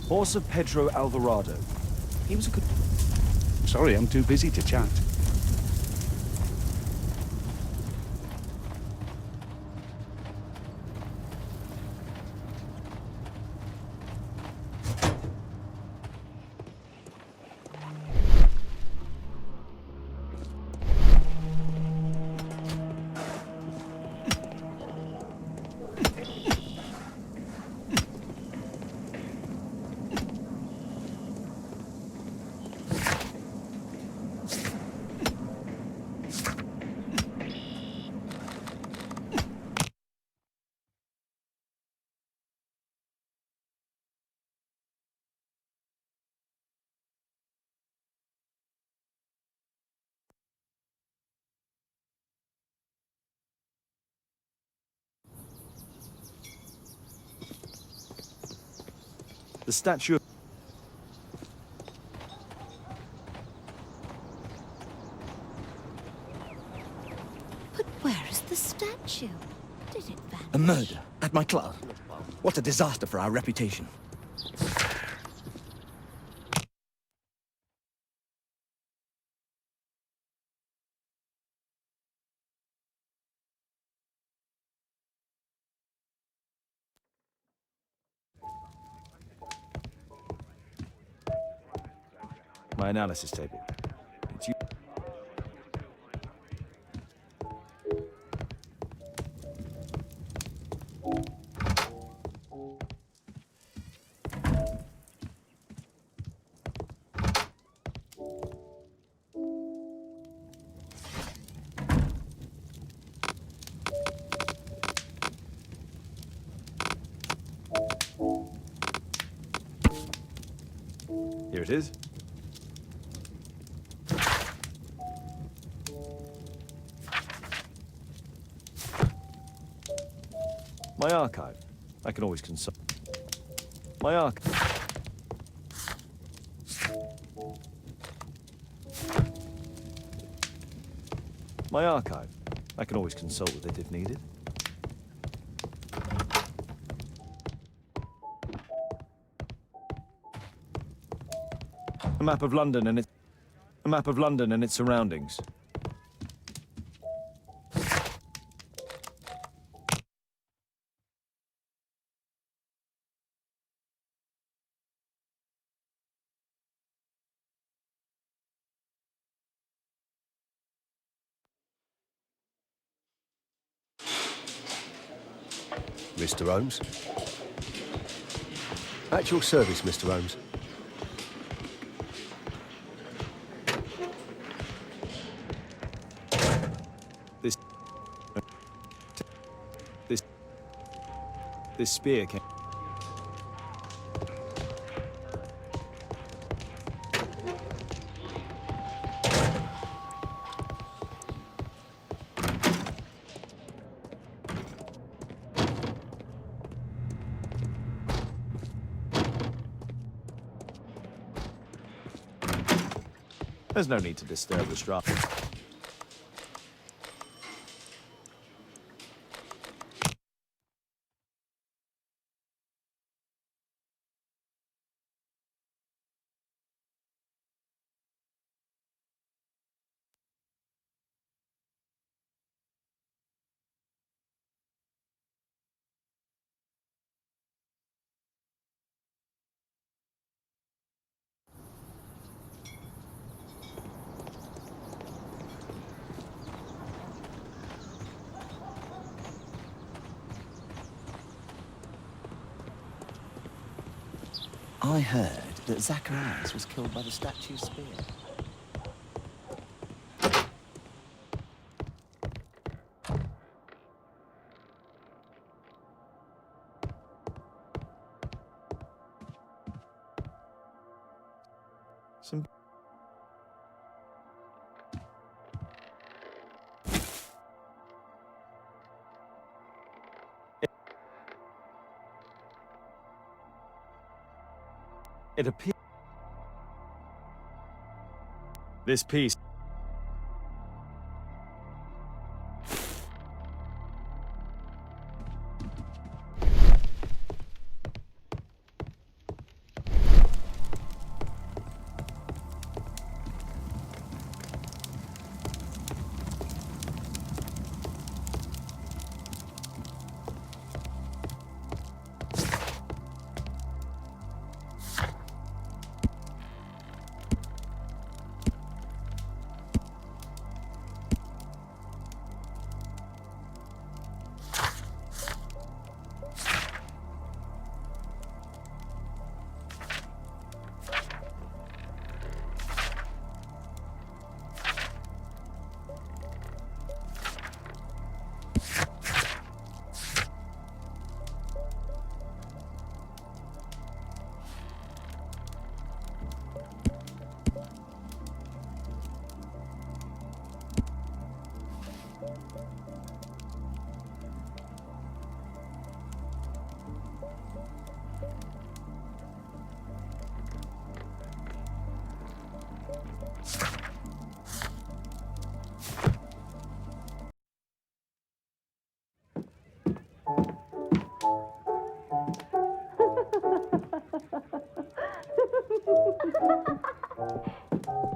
[SPEAKER 1] Horse of Pedro Alvarado. He was a good...
[SPEAKER 11] Sorry, I'm too busy to chat.
[SPEAKER 1] The statue of...
[SPEAKER 7] But where is the statue? Did it vanish?
[SPEAKER 4] A murder at my club. What a disaster for our reputation.
[SPEAKER 1] My analysis table. It's you... Here it is. My archive. I can always consult. My archive. My archive. I can always consult with it if needed. A map of London and its surroundings.
[SPEAKER 10] Mr. Holmes? At your service, Mr. Holmes.
[SPEAKER 1] This spear came... There's no need to disturb the strap.
[SPEAKER 2] I heard that Zacharias was killed by the statue's spear.
[SPEAKER 1] Some... It appears... This piece...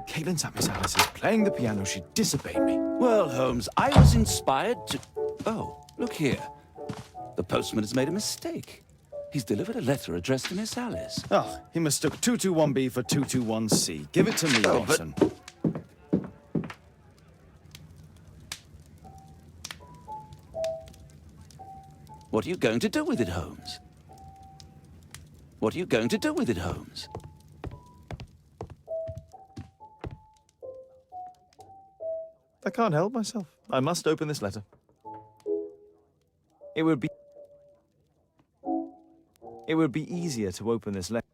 [SPEAKER 1] Caitlin's at Miss Alice's playing the piano. She disobeyed me.
[SPEAKER 2] Well, Holmes, I was inspired to... Oh, look here. The postman has made a mistake. He's delivered a letter addressed to Miss Alice.
[SPEAKER 1] Oh, he mistook 221B for 221C. Give it to me, Watson.
[SPEAKER 2] What are you going to do with it, Holmes? What are you going to do with it, Holmes?
[SPEAKER 1] I can't help myself. I must open this letter. It would be easier to open this letter.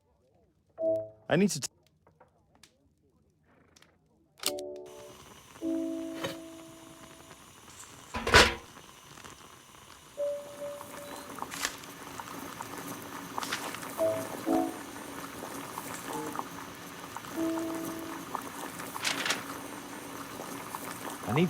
[SPEAKER 1] I need to... I need...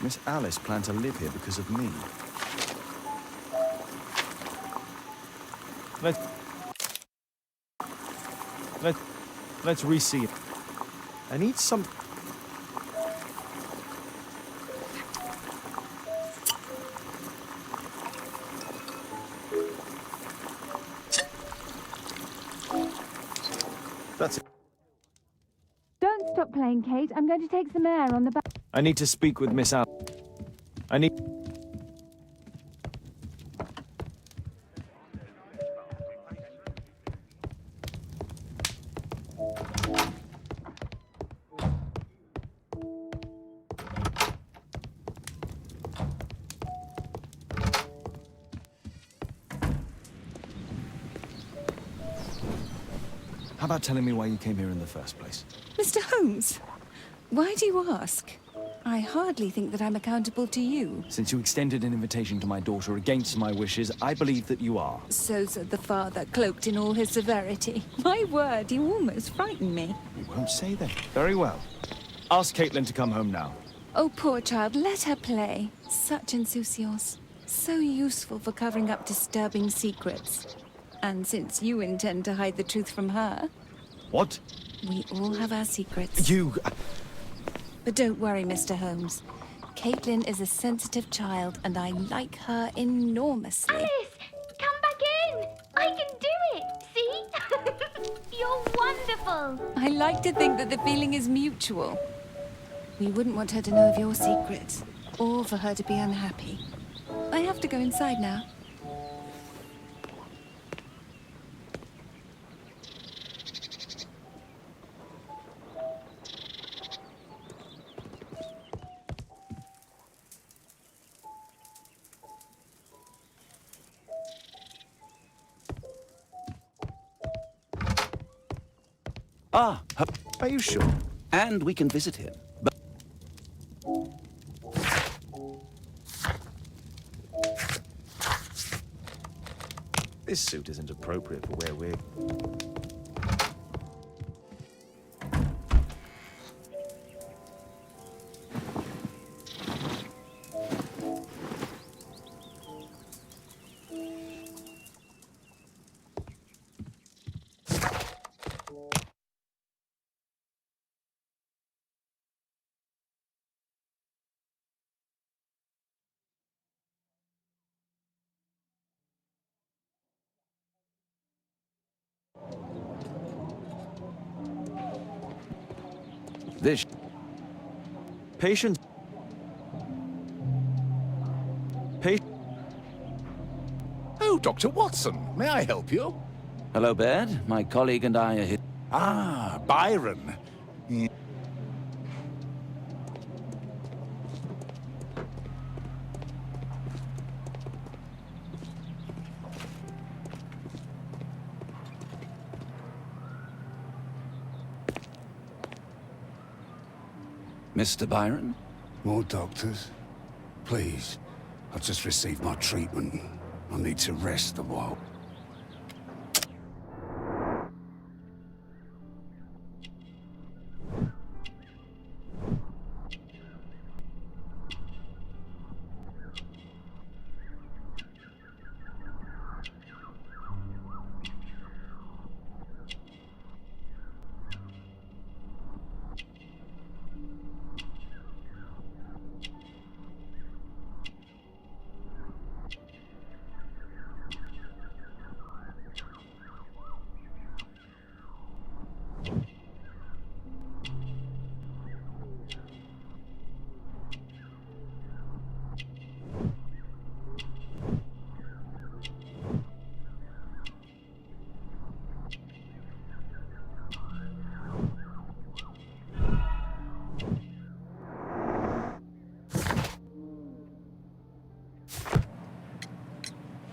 [SPEAKER 1] Miss Alice planned to live here because of me. Let's re-see it. I need some... That's it.
[SPEAKER 6] Don't stop playing, Kate. I'm going to take some air on the back.
[SPEAKER 1] I need to speak with Miss Alice. I need... How about telling me why you came here in the first place?
[SPEAKER 6] Mr. Holmes, why do you ask? I hardly think that I'm accountable to you.
[SPEAKER 1] Since you extended an invitation to my daughter against my wishes, I believe that you are.
[SPEAKER 6] So said the father, cloaked in all his severity. My word, you almost frightened me.
[SPEAKER 1] You won't say that. Very well. Ask Caitlin to come home now.
[SPEAKER 6] Oh, poor child, let her play. Such insouciance. So useful for covering up disturbing secrets. And since you intend to hide the truth from her...
[SPEAKER 1] What?
[SPEAKER 6] We all have our secrets.
[SPEAKER 1] You...
[SPEAKER 6] But don't worry, Mr. Holmes. Caitlin is a sensitive child, and I like her enormously.
[SPEAKER 7] Alice, come back in. I can do it. See? You're wonderful.
[SPEAKER 6] I like to think that the feeling is mutual. We wouldn't want her to know of your secrets, or for her to be unhappy. I have to go inside now.
[SPEAKER 2] Ah,
[SPEAKER 1] are you sure?
[SPEAKER 2] And we can visit him. But
[SPEAKER 1] This suit isn't appropriate for where we're...
[SPEAKER 2] this...
[SPEAKER 1] Patience.
[SPEAKER 13] Oh, Dr. Watson, may I help you?
[SPEAKER 2] Hello, Baird. My colleague and I are here.
[SPEAKER 13] Ah, Byron.
[SPEAKER 2] Mr. Byron?
[SPEAKER 11] More doctors? Please. I've just received my treatment. I need to rest a while.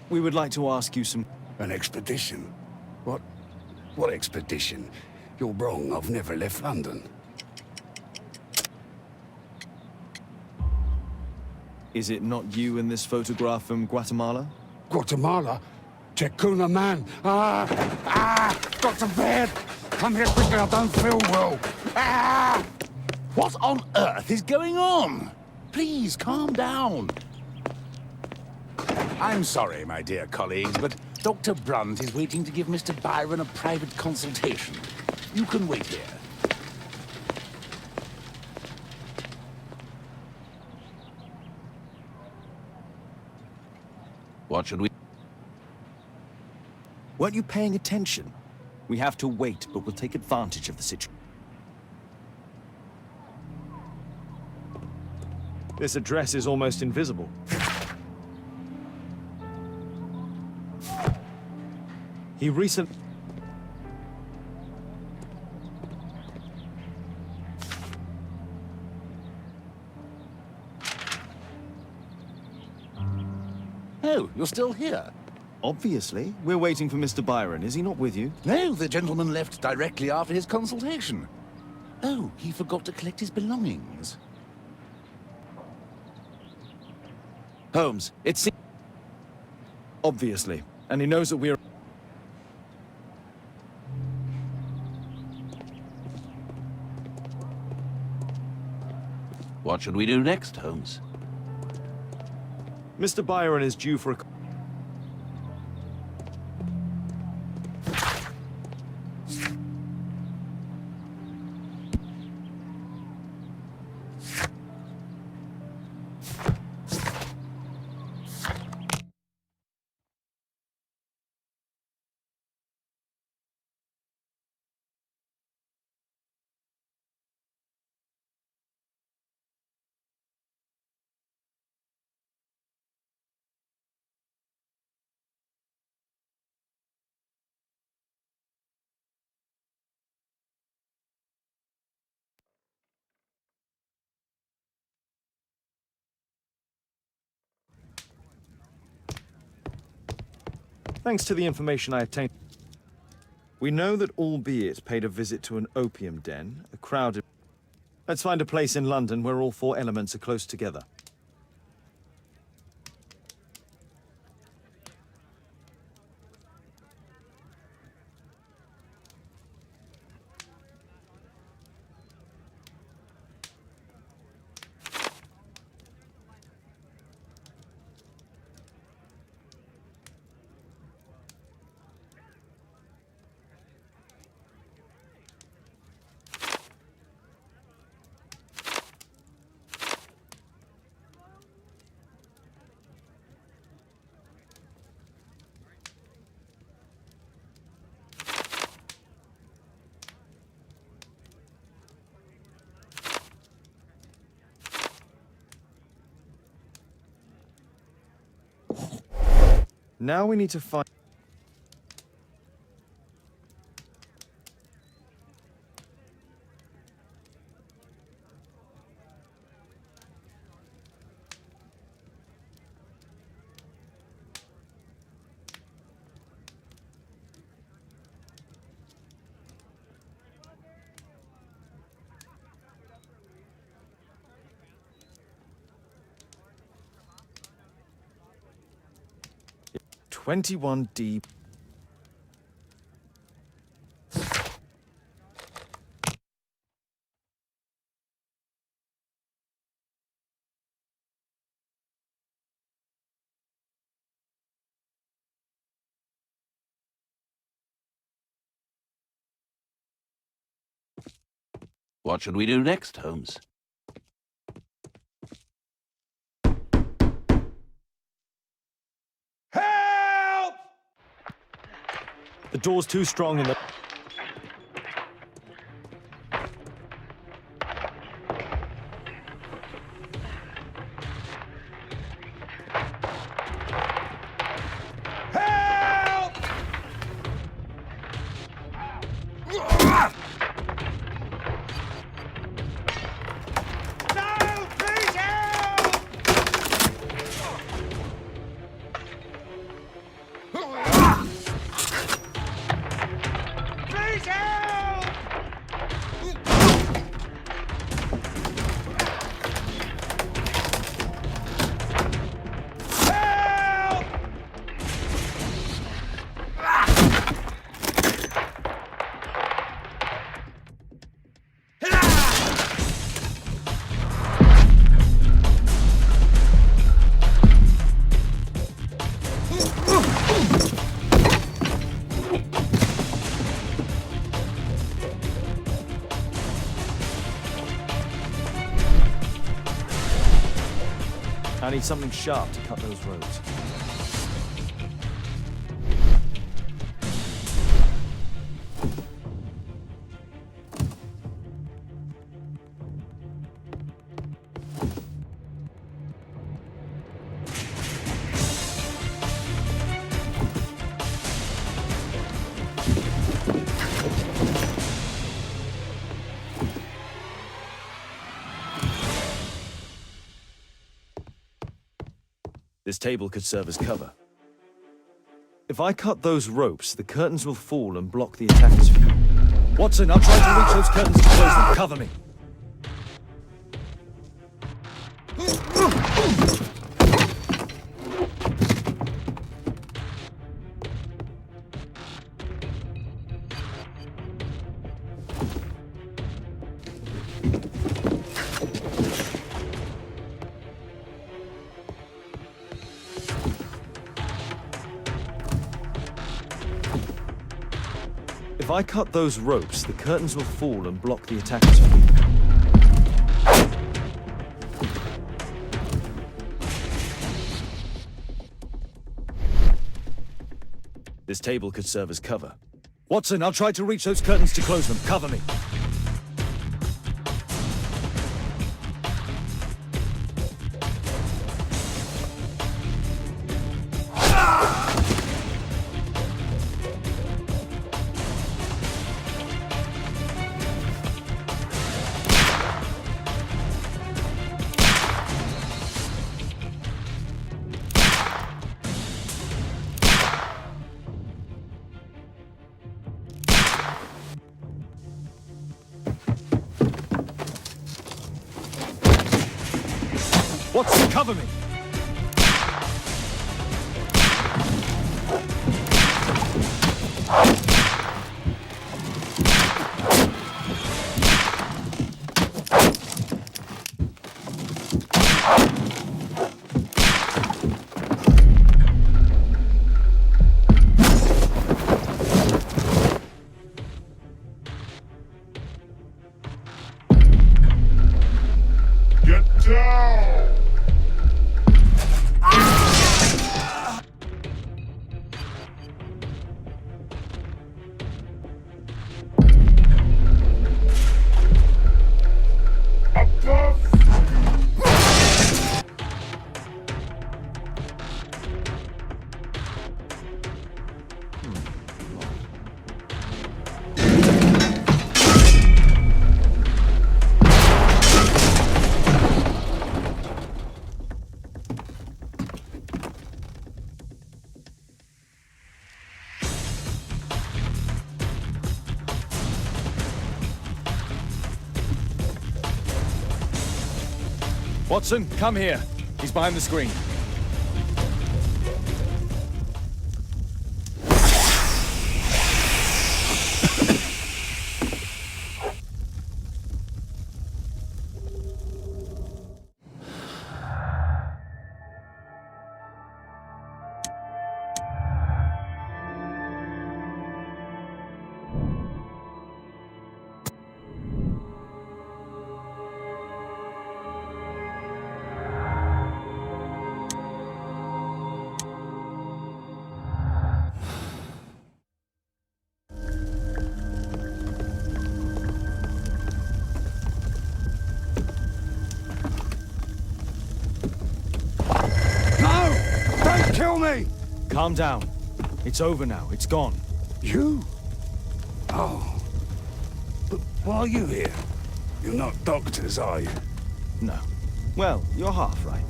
[SPEAKER 1] We would like to ask you some...
[SPEAKER 11] An expedition? What expedition? You're wrong. I've never left London.
[SPEAKER 1] Is it not you in this photograph from Guatemala?
[SPEAKER 11] Guatemala? Checuna man! Dr. Baird! Come here quickly, I don't feel well!
[SPEAKER 13] What on earth is going on? Please, calm down. I'm sorry, my dear colleagues, but Dr. Brunt is waiting to give Mr. Byron a private consultation. You can wait here.
[SPEAKER 2] What should we...
[SPEAKER 1] Weren't you paying attention? We have to wait, but we'll take advantage of the situation. This address is almost invisible. He recently...
[SPEAKER 13] Oh, you're still here?
[SPEAKER 1] Obviously. We're waiting for Mr. Byron. Is he not with you?
[SPEAKER 13] No, the gentleman left directly after his consultation. Oh, he forgot to collect his belongings.
[SPEAKER 1] Holmes, it's... Obviously. And he knows that we're...
[SPEAKER 2] What should we do next, Holmes?
[SPEAKER 1] Mr. Byron is due for a... Thanks to the information I obtained, we know that Albeit paid a visit to an opium den, a crowded... Let's find a place in London where all four elements are close together. Now we need to find... "21D."
[SPEAKER 2] What should we do next, Holmes?
[SPEAKER 1] The door's too strong in the... I need something sharp to cut those roads. This table could serve as cover. If I cut those ropes, the curtains will fall and block the attacker's view. Watson, I'll try to reach those curtains to close them. Cover me. If I cut those ropes, the curtains will fall and block the attacker's view. This table could serve as cover. Watson, I'll try to reach those curtains to close them. Cover me. Watson, cover me!
[SPEAKER 14] Get down!
[SPEAKER 1] Watson, come here. He's behind the screen.
[SPEAKER 11] Kill me!
[SPEAKER 1] Calm down. It's over now. It's gone.
[SPEAKER 11] You? Oh. But why are you here? You're not doctors, are you?
[SPEAKER 1] No. Well, you're half right.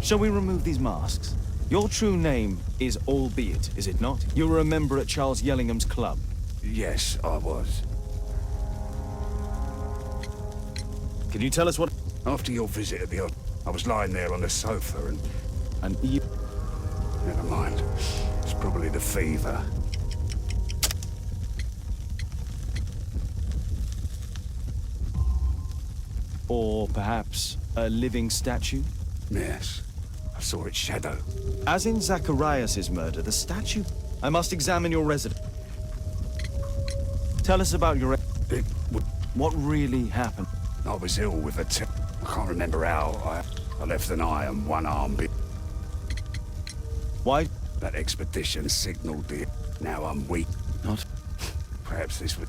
[SPEAKER 1] Shall we remove these masks? Your true name is Albeit, is it not? You were a member at Charles Yellingham's club.
[SPEAKER 11] Yes, I was.
[SPEAKER 1] Can you tell us what...
[SPEAKER 11] After your visit at the... I was lying there on the sofa and...
[SPEAKER 1] And you...
[SPEAKER 11] Never mind. It's probably the fever.
[SPEAKER 1] Or perhaps a living statue?
[SPEAKER 11] Yes. I saw its shadow.
[SPEAKER 1] As in Zacharias' murder, the statue... I must examine your residence. Tell us about your... What really happened?
[SPEAKER 11] I was ill with a... I can't remember how. I left an eye and one arm.
[SPEAKER 1] Why?
[SPEAKER 11] That expedition signaled it. Now I'm weak.
[SPEAKER 2] Not?
[SPEAKER 11] Perhaps this would...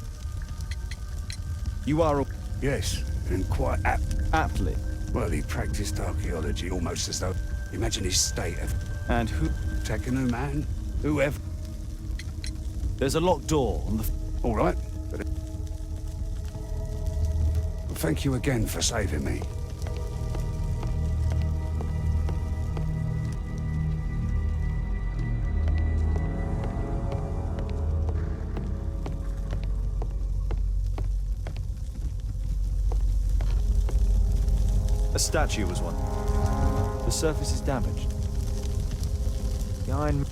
[SPEAKER 1] You are a...
[SPEAKER 11] Yes, and quite
[SPEAKER 1] aptly.
[SPEAKER 11] Well, he practiced archaeology almost as though... Imagine his state of...
[SPEAKER 1] And who...
[SPEAKER 11] Taking a man? Whoever...
[SPEAKER 1] There's a locked door on the...
[SPEAKER 11] All right. But... Well, thank you again for saving me.
[SPEAKER 1] A statue was one. The surface is damaged. The iron...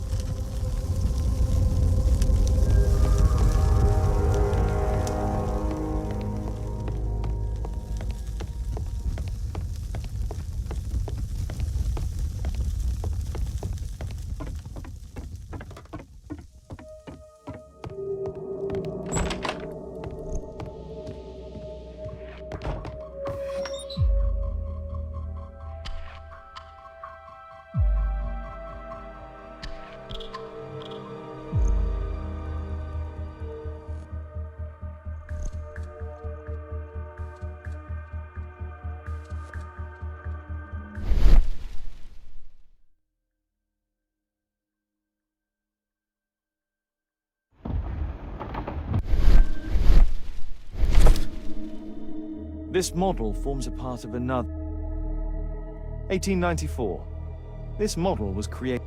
[SPEAKER 1] This model forms a part of another. 1894. This model was created.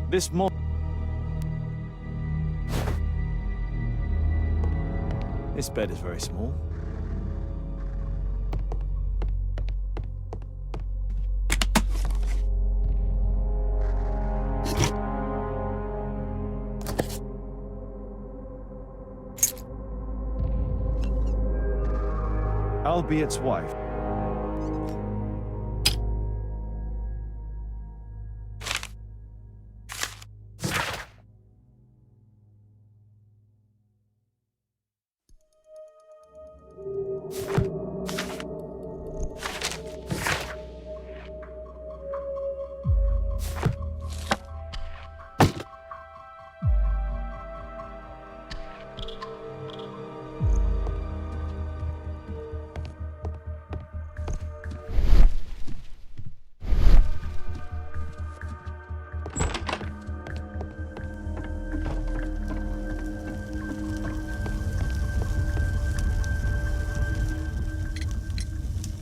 [SPEAKER 1] This model. This bed is very small. I'll be its wife.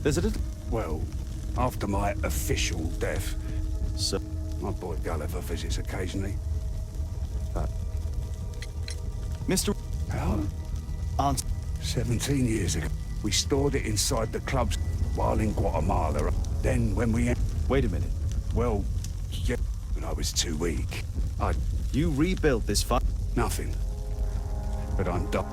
[SPEAKER 1] Visited?
[SPEAKER 11] Well, after my official death,
[SPEAKER 1] So,
[SPEAKER 11] my boy Gulliver visits occasionally.
[SPEAKER 1] Mr.
[SPEAKER 11] How?
[SPEAKER 1] Aunt.
[SPEAKER 11] 17 years ago, we stored it inside the clubs while in Guatemala. Then when we...
[SPEAKER 1] Wait a minute.
[SPEAKER 11] Well, yeah, but I was too weak.
[SPEAKER 1] You rebuilt this fire?
[SPEAKER 11] Nothing. But I'm done.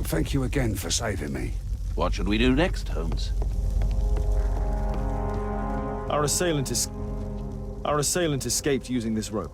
[SPEAKER 11] Thank you again for saving me.
[SPEAKER 2] What should we do next, Holmes?
[SPEAKER 1] Our assailant escaped using this rope.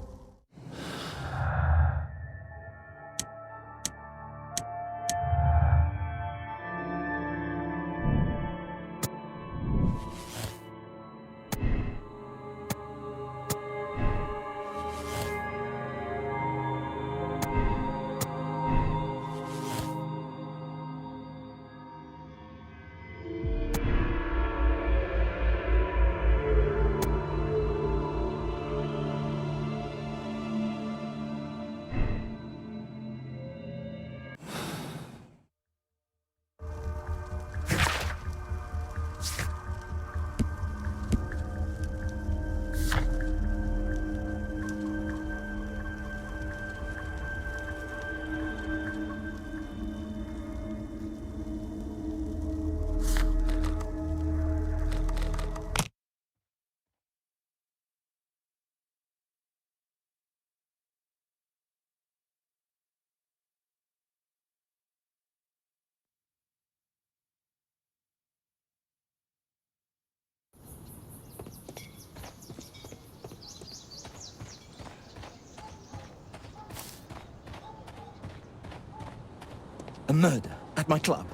[SPEAKER 4] A murder at my club.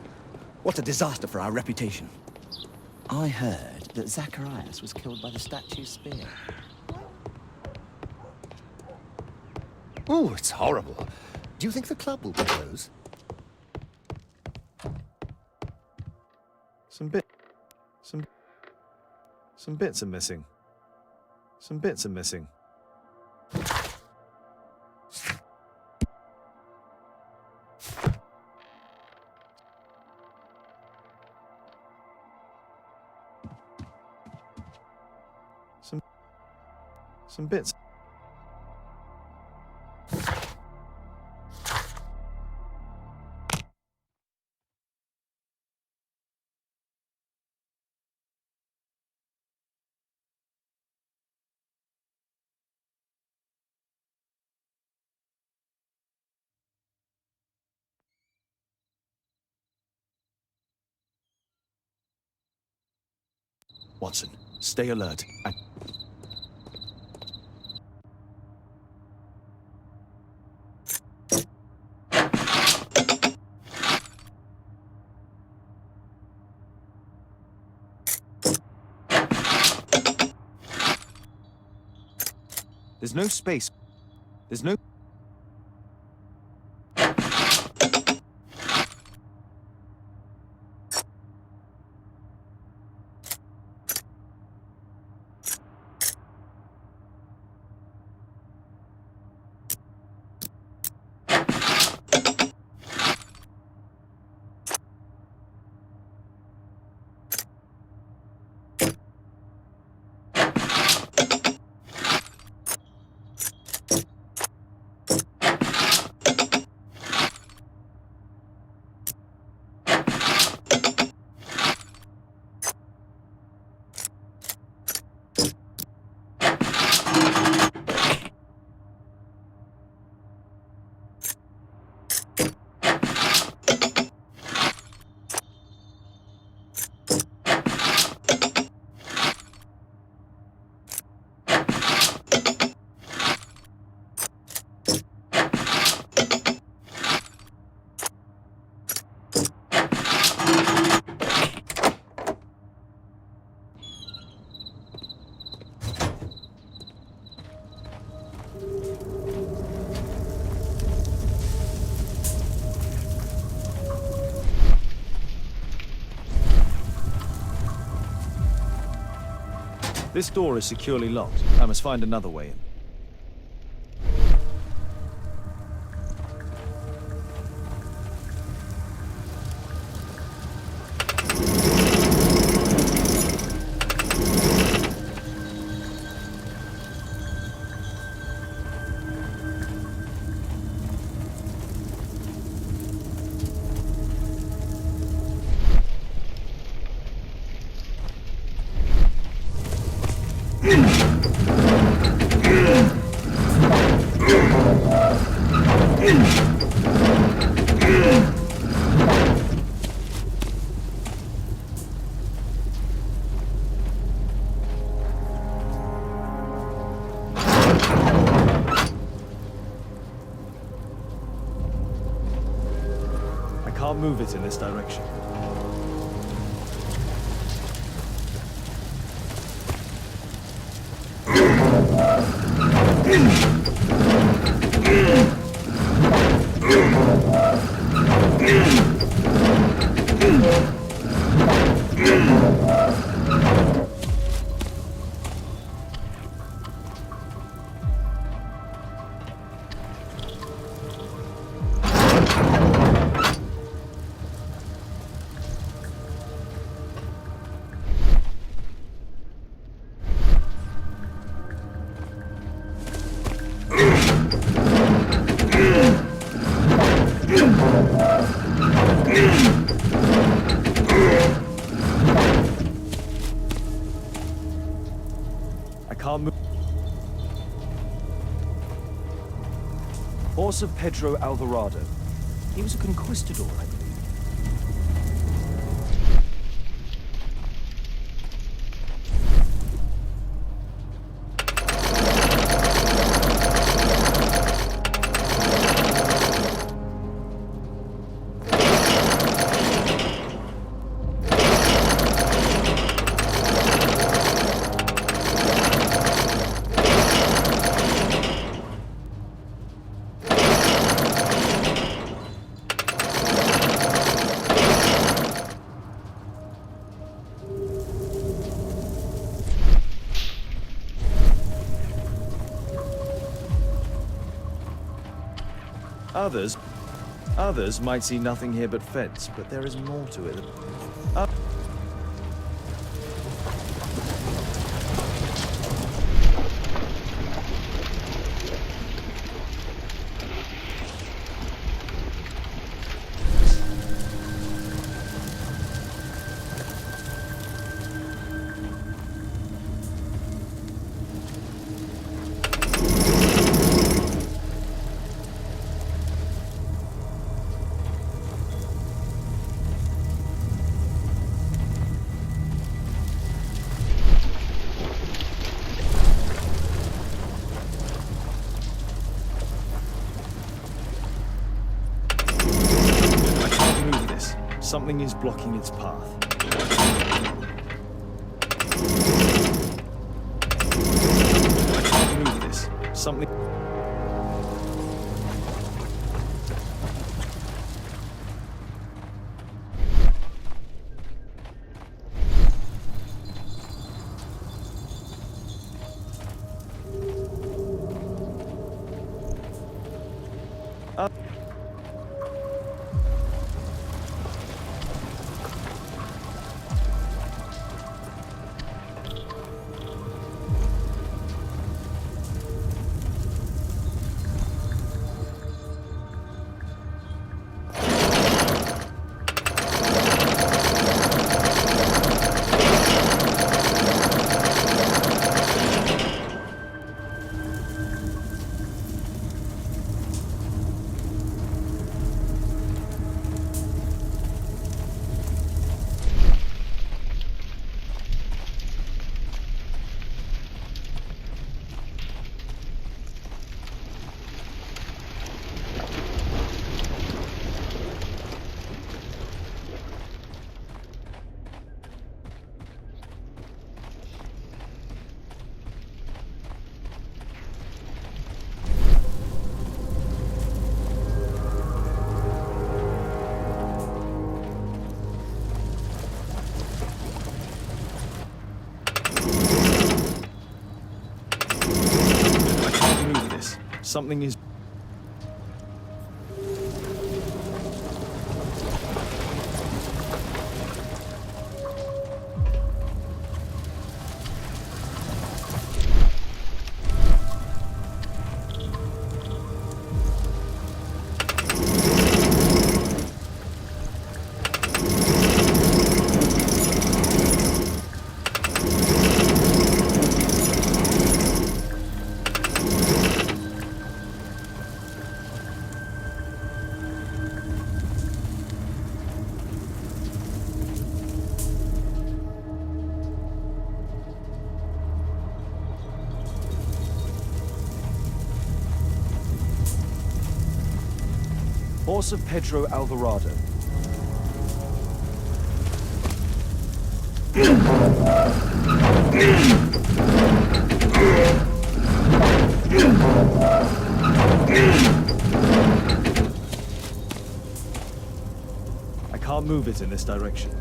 [SPEAKER 4] What a disaster for our reputation.
[SPEAKER 2] I heard that Zacharias was killed by the statue's spear.
[SPEAKER 10] Oh, it's horrible. Do you think the club will be closed?
[SPEAKER 1] Some bits are missing. Some bits are missing. Some bits.
[SPEAKER 4] Watson, stay alert.
[SPEAKER 1] There's no space. There's no... This door is securely locked. I must find another way in. I can't move it in this direction. I can't move. Horse of Pedro Alvarado. He was a conquistador, I believe. Others might see nothing here but fence, but there is more to it. Something is blocking its path. I can't move this. Something... Something is... Horse of Pedro Alvarado. I can't move it in this direction.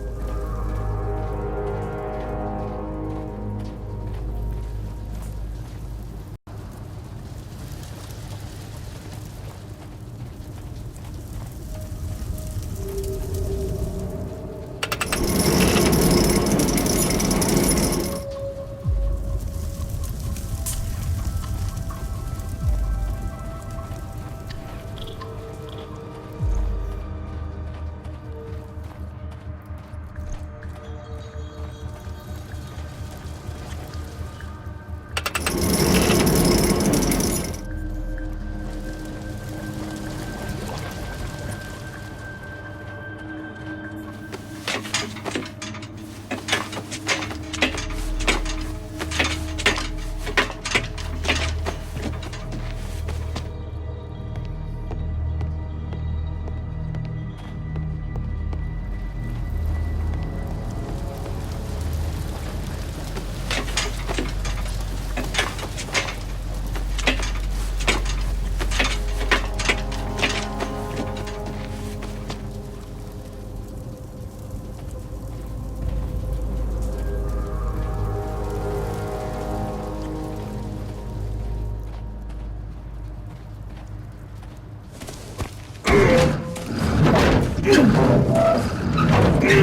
[SPEAKER 1] The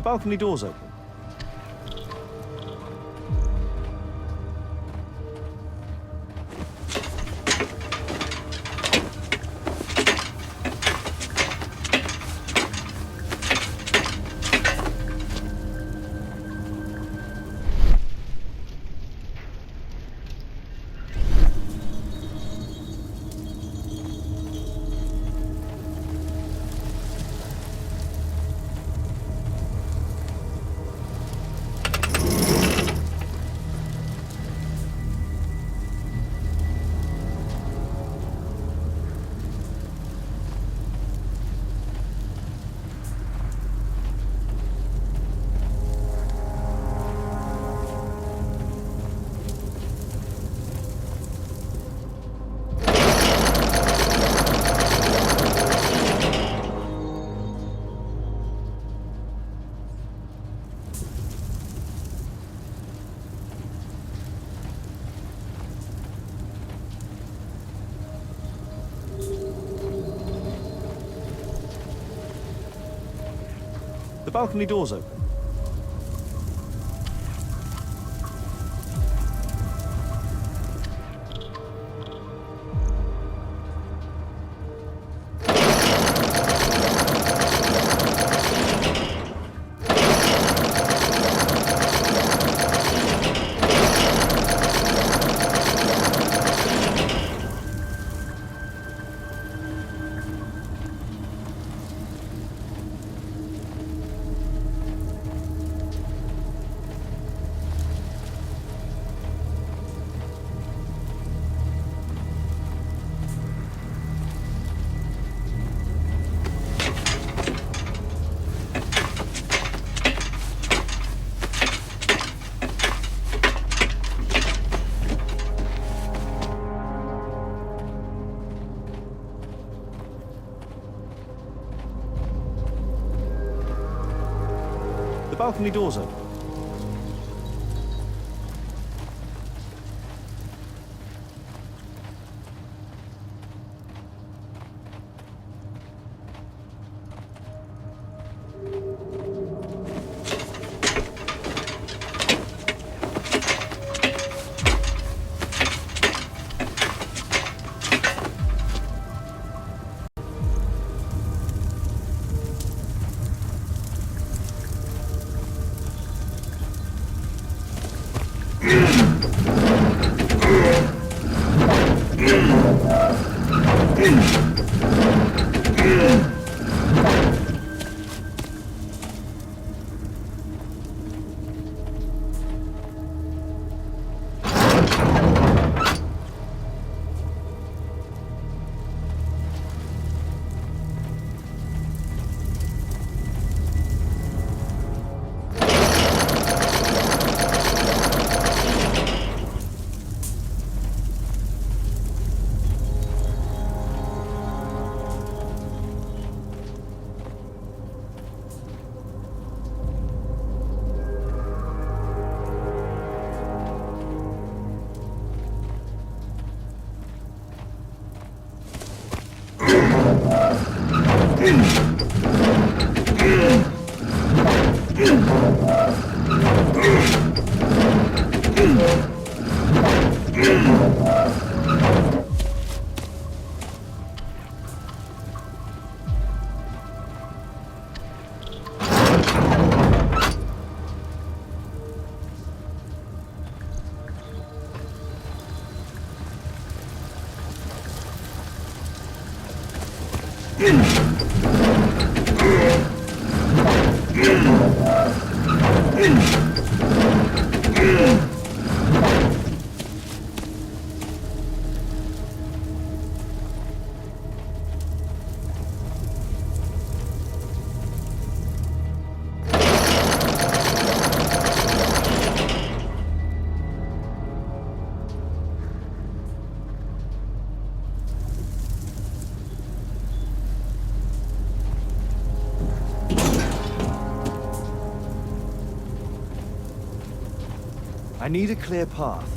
[SPEAKER 1] balcony door's open. The balcony door's open. The balcony door's open. I need a clear path.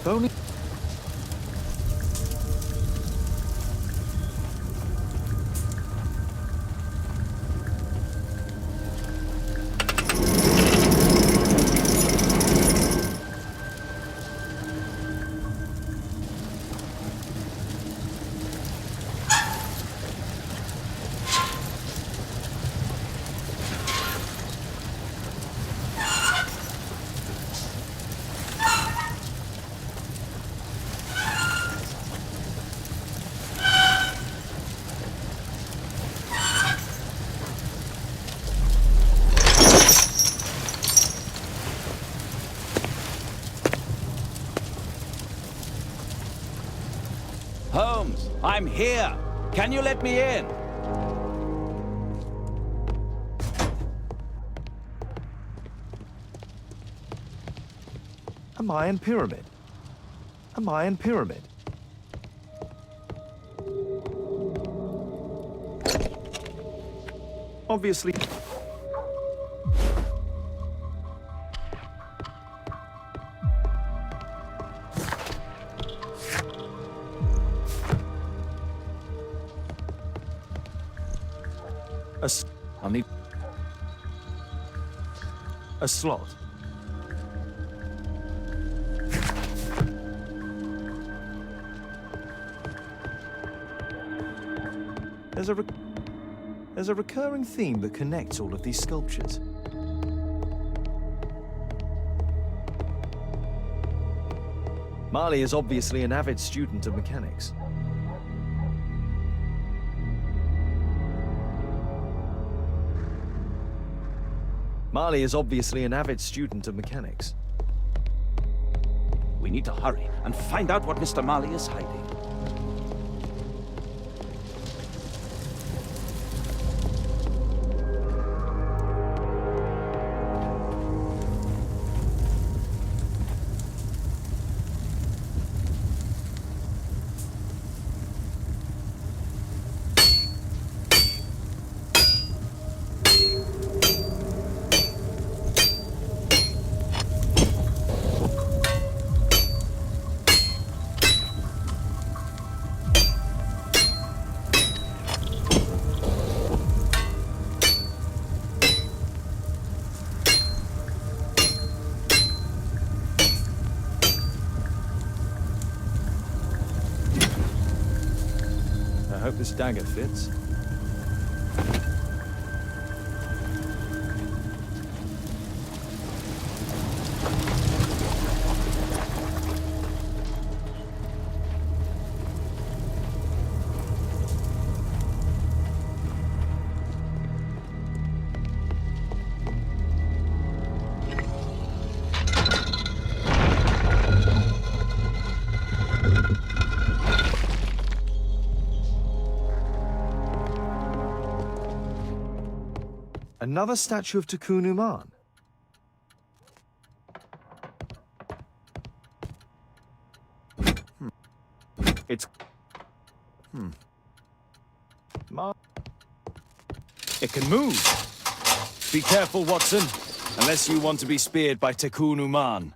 [SPEAKER 1] If only...
[SPEAKER 2] Holmes, I'm here. Can you let me in?
[SPEAKER 1] A Mayan pyramid. A Mayan pyramid. Obviously... I'll need... a slot. There's a recurring theme that connects all of these sculptures. Marley is obviously an avid student of mechanics. Marley is obviously an avid student of mechanics.
[SPEAKER 2] We need to hurry and find out what Mr. Marley is hiding.
[SPEAKER 1] I hope this dagger fits. Another statue of Tikkun Uman. It's... It can move. Be careful, Watson. Unless you want to be speared by Tikkun Uman.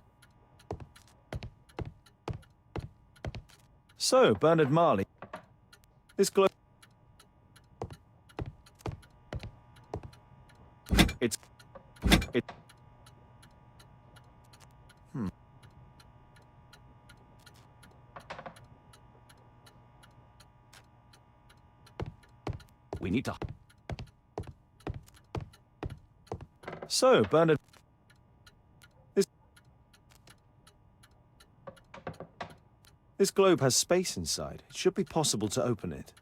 [SPEAKER 1] So, Bernard Marley. This globe...
[SPEAKER 2] We need to...
[SPEAKER 1] So, Bernard... This globe has space inside. It should be possible to open it.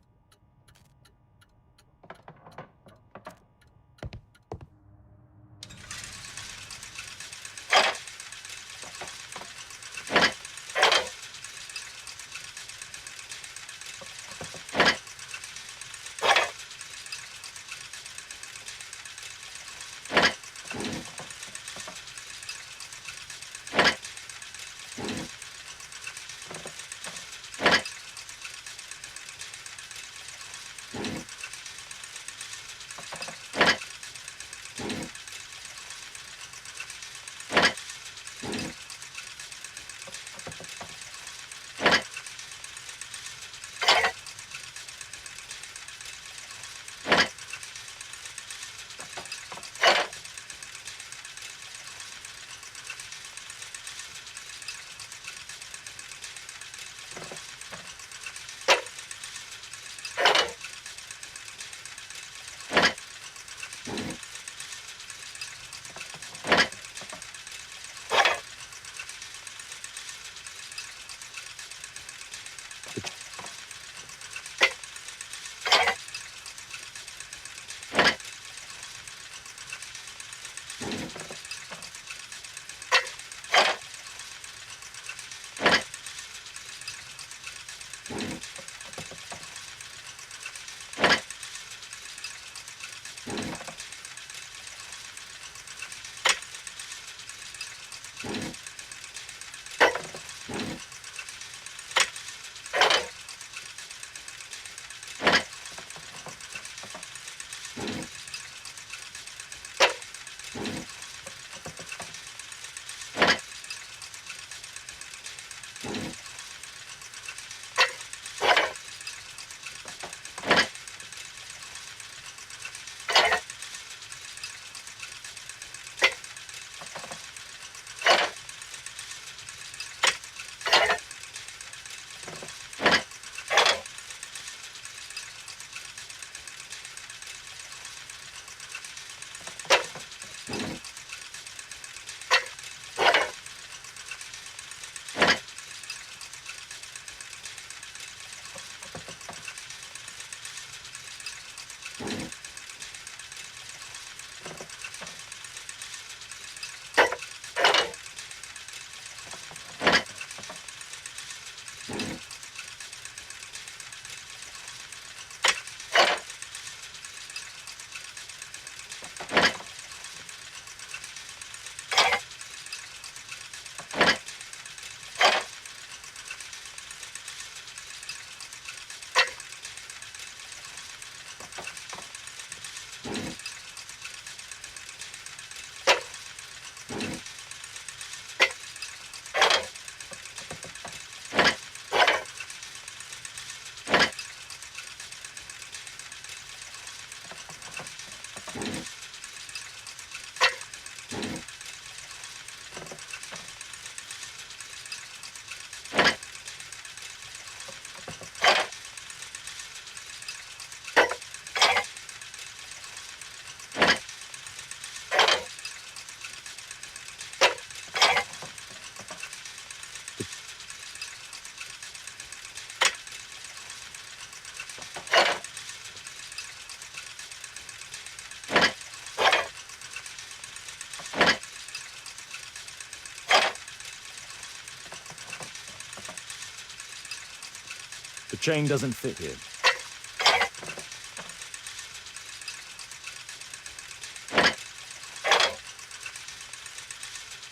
[SPEAKER 1] chain doesn't fit here.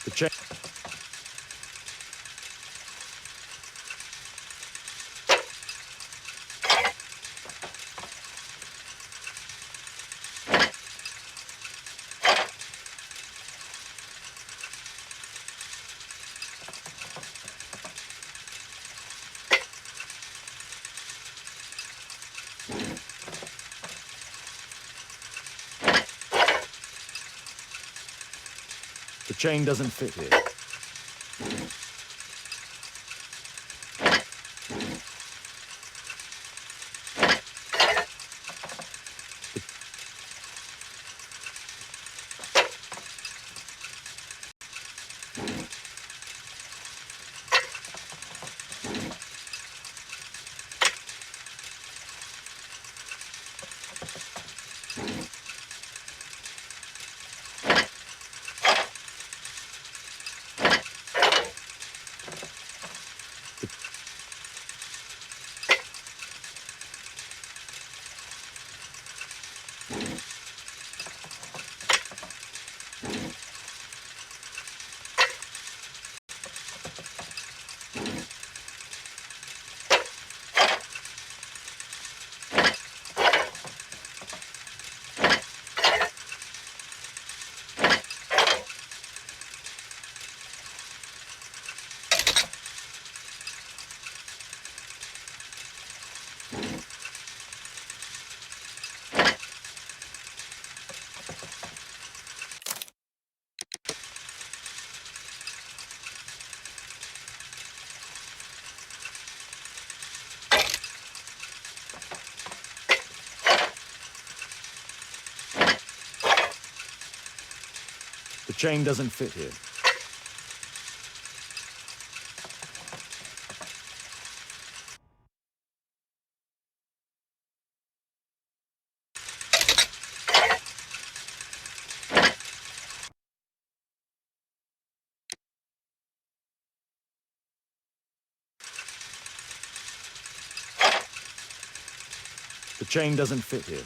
[SPEAKER 1] The chain... The chain doesn't fit here. The chain doesn't fit here. The chain doesn't fit here.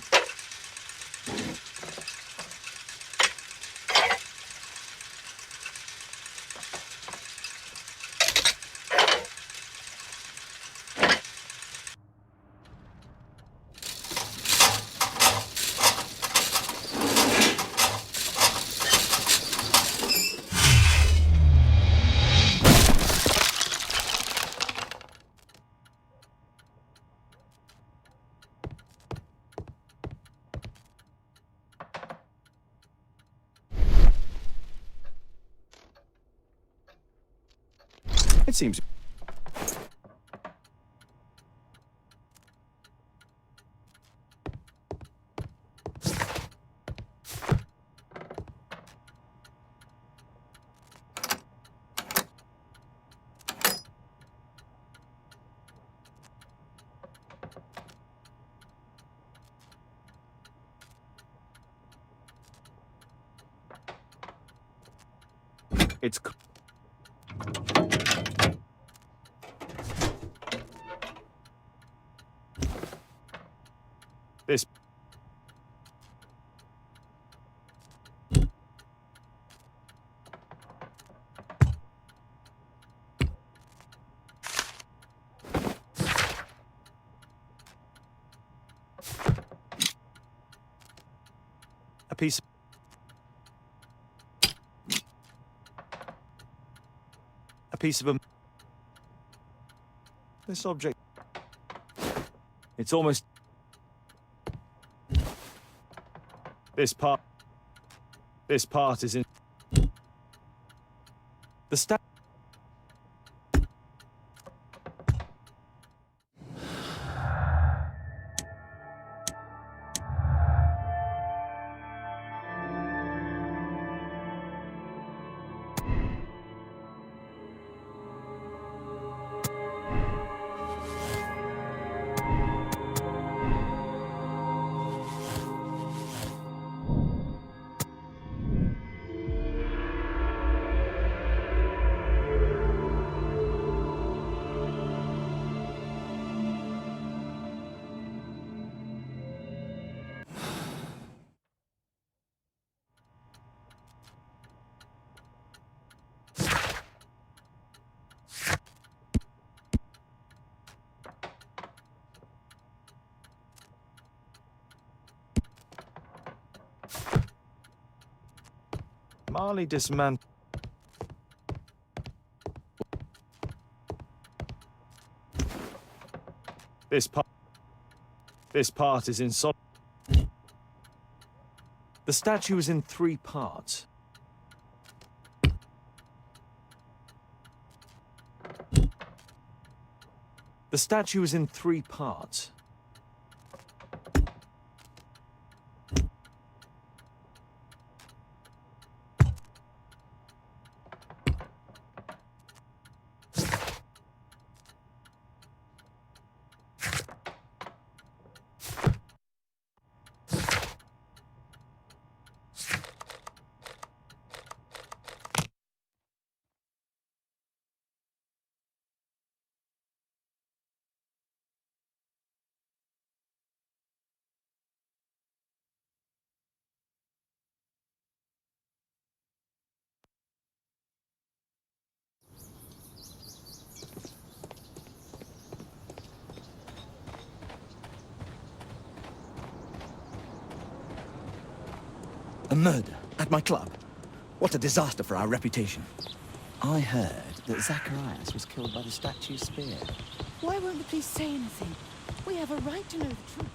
[SPEAKER 1] It seems... It's... This... A piece of... A piece of a... This object... It's almost... This part is in... The stack... Marley dismantled. This part is in solid. The statue is in 3 parts. The statue is in 3 parts.
[SPEAKER 4] A murder at my club. What a disaster for our reputation.
[SPEAKER 2] I heard that Zacharias was killed by the statue's spear.
[SPEAKER 6] Why won't the police say anything? We have a right to know the truth.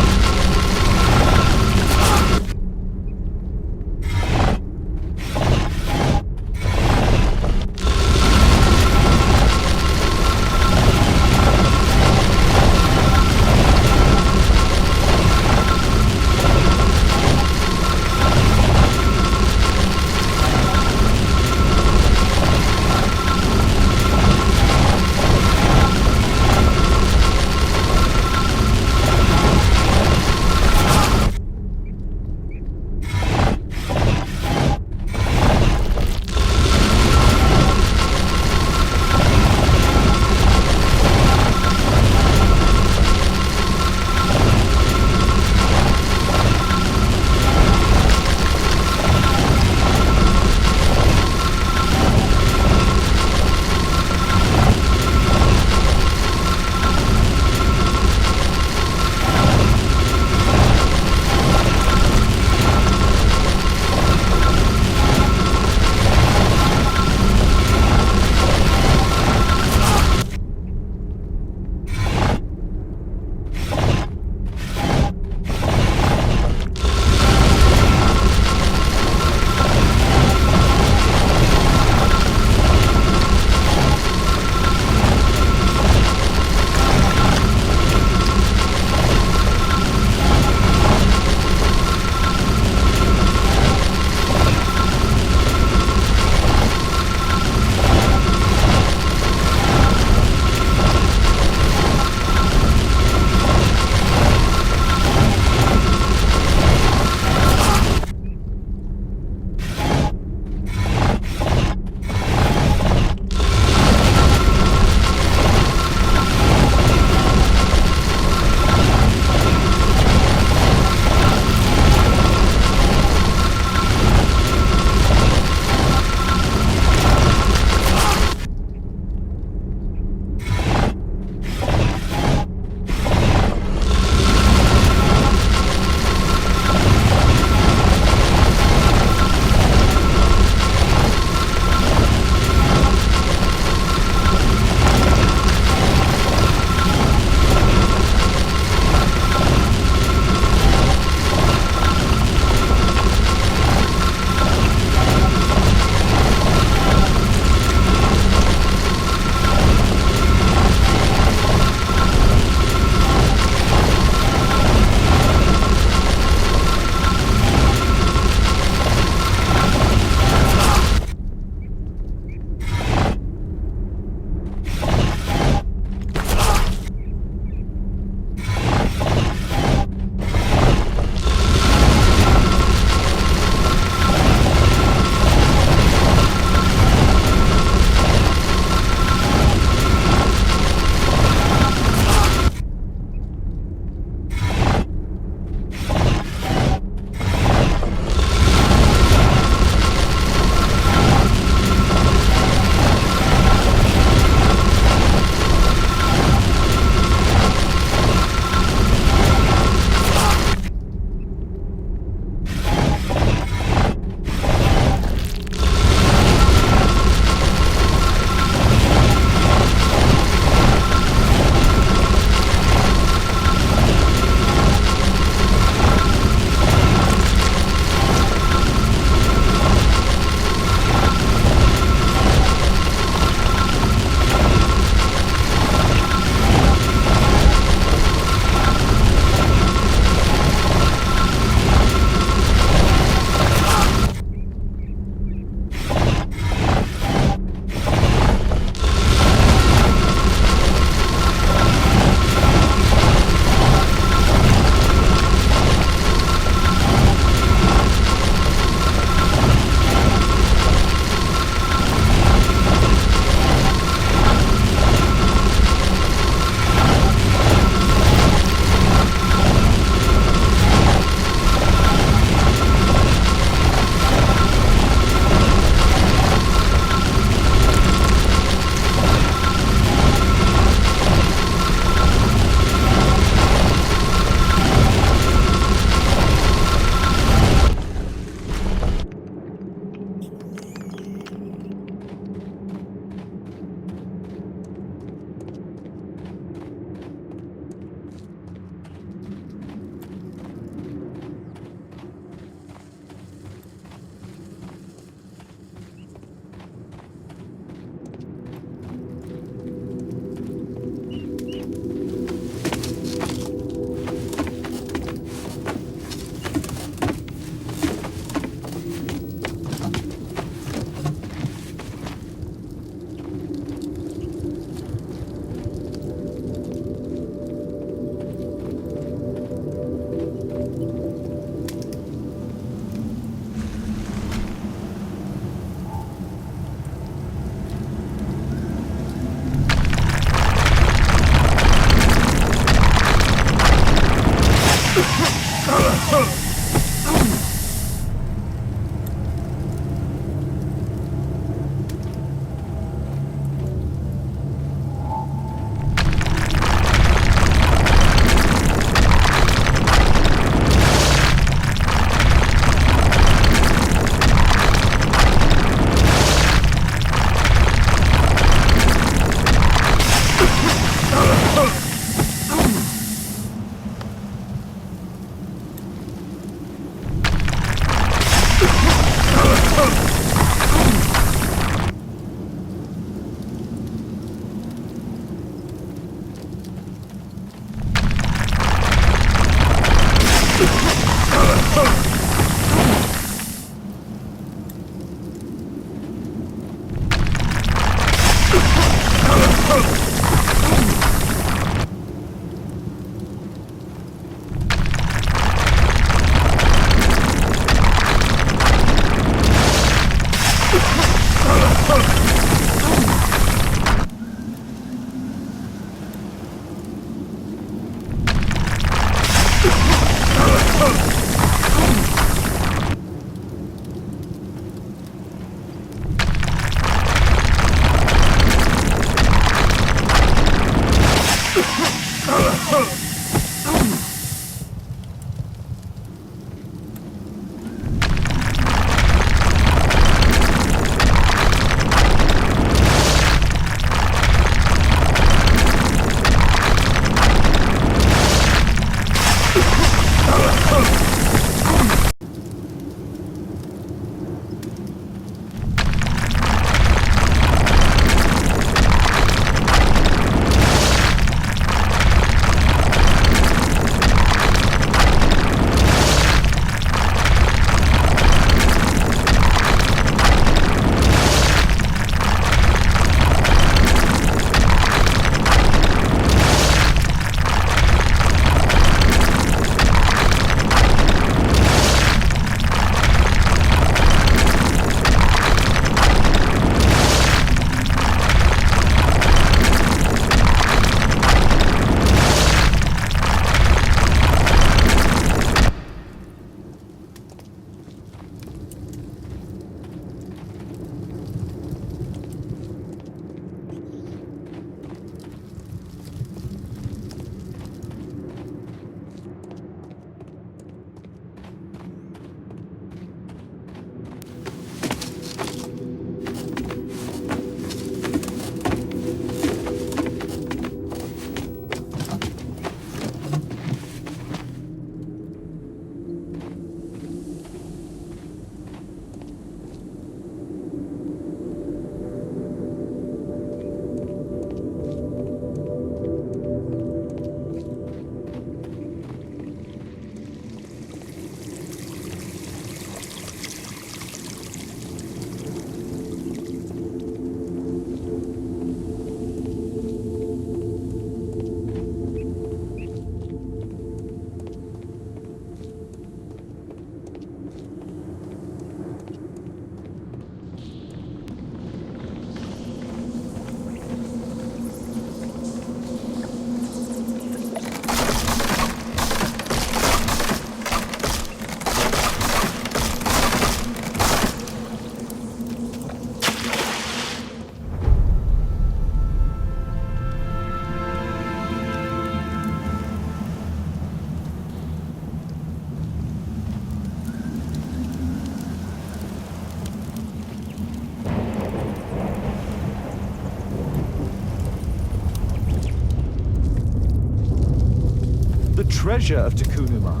[SPEAKER 1] treasure of Takunuma.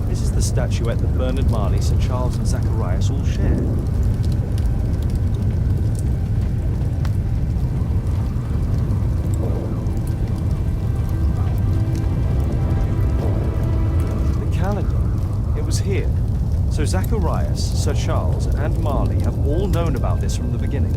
[SPEAKER 1] This is the statuette that Bernard Marley, Sir Charles and Zacharias all shared. The calendar, it was here. So Zacharias, Sir Charles and Marley have all known about this from the beginning.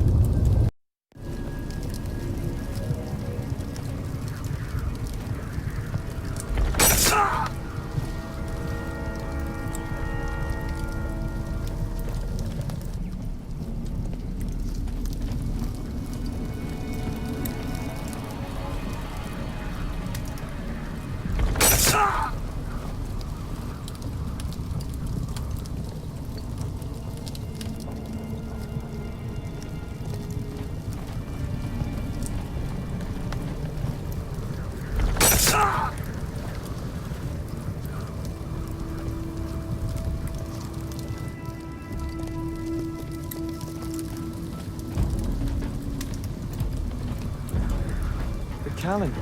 [SPEAKER 1] Calendar.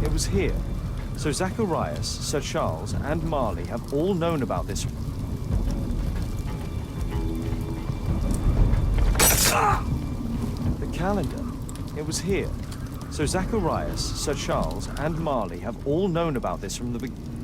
[SPEAKER 1] It was here. So Zacharias, Sir Charles, and Marley have all known about this. The calendar. It was here. So Zacharias, Sir Charles, and Marley have all known about this from the beginning.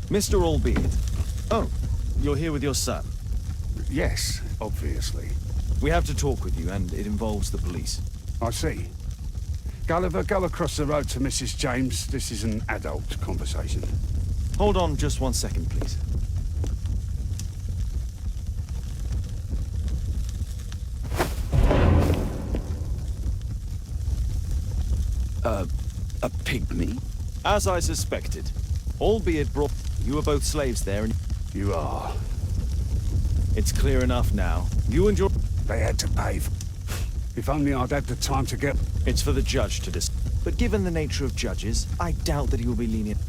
[SPEAKER 1] Mr. Albeit. Oh, you're here with your son.
[SPEAKER 8] Yes, obviously.
[SPEAKER 1] We have to talk with you, and it involves the police.
[SPEAKER 8] I see. Gulliver, go across the road to Mrs. James. This is an adult conversation.
[SPEAKER 1] Hold on just 1 second, please.
[SPEAKER 2] A pygmy?
[SPEAKER 1] As I suspected. Albeit brought... You were both slaves there, and...
[SPEAKER 8] You are.
[SPEAKER 1] It's clear enough now. You and your...
[SPEAKER 8] They had to pay. If only I'd had the time to get...
[SPEAKER 1] It's for the judge to decide. But given the nature of judges, I doubt that he will be lenient.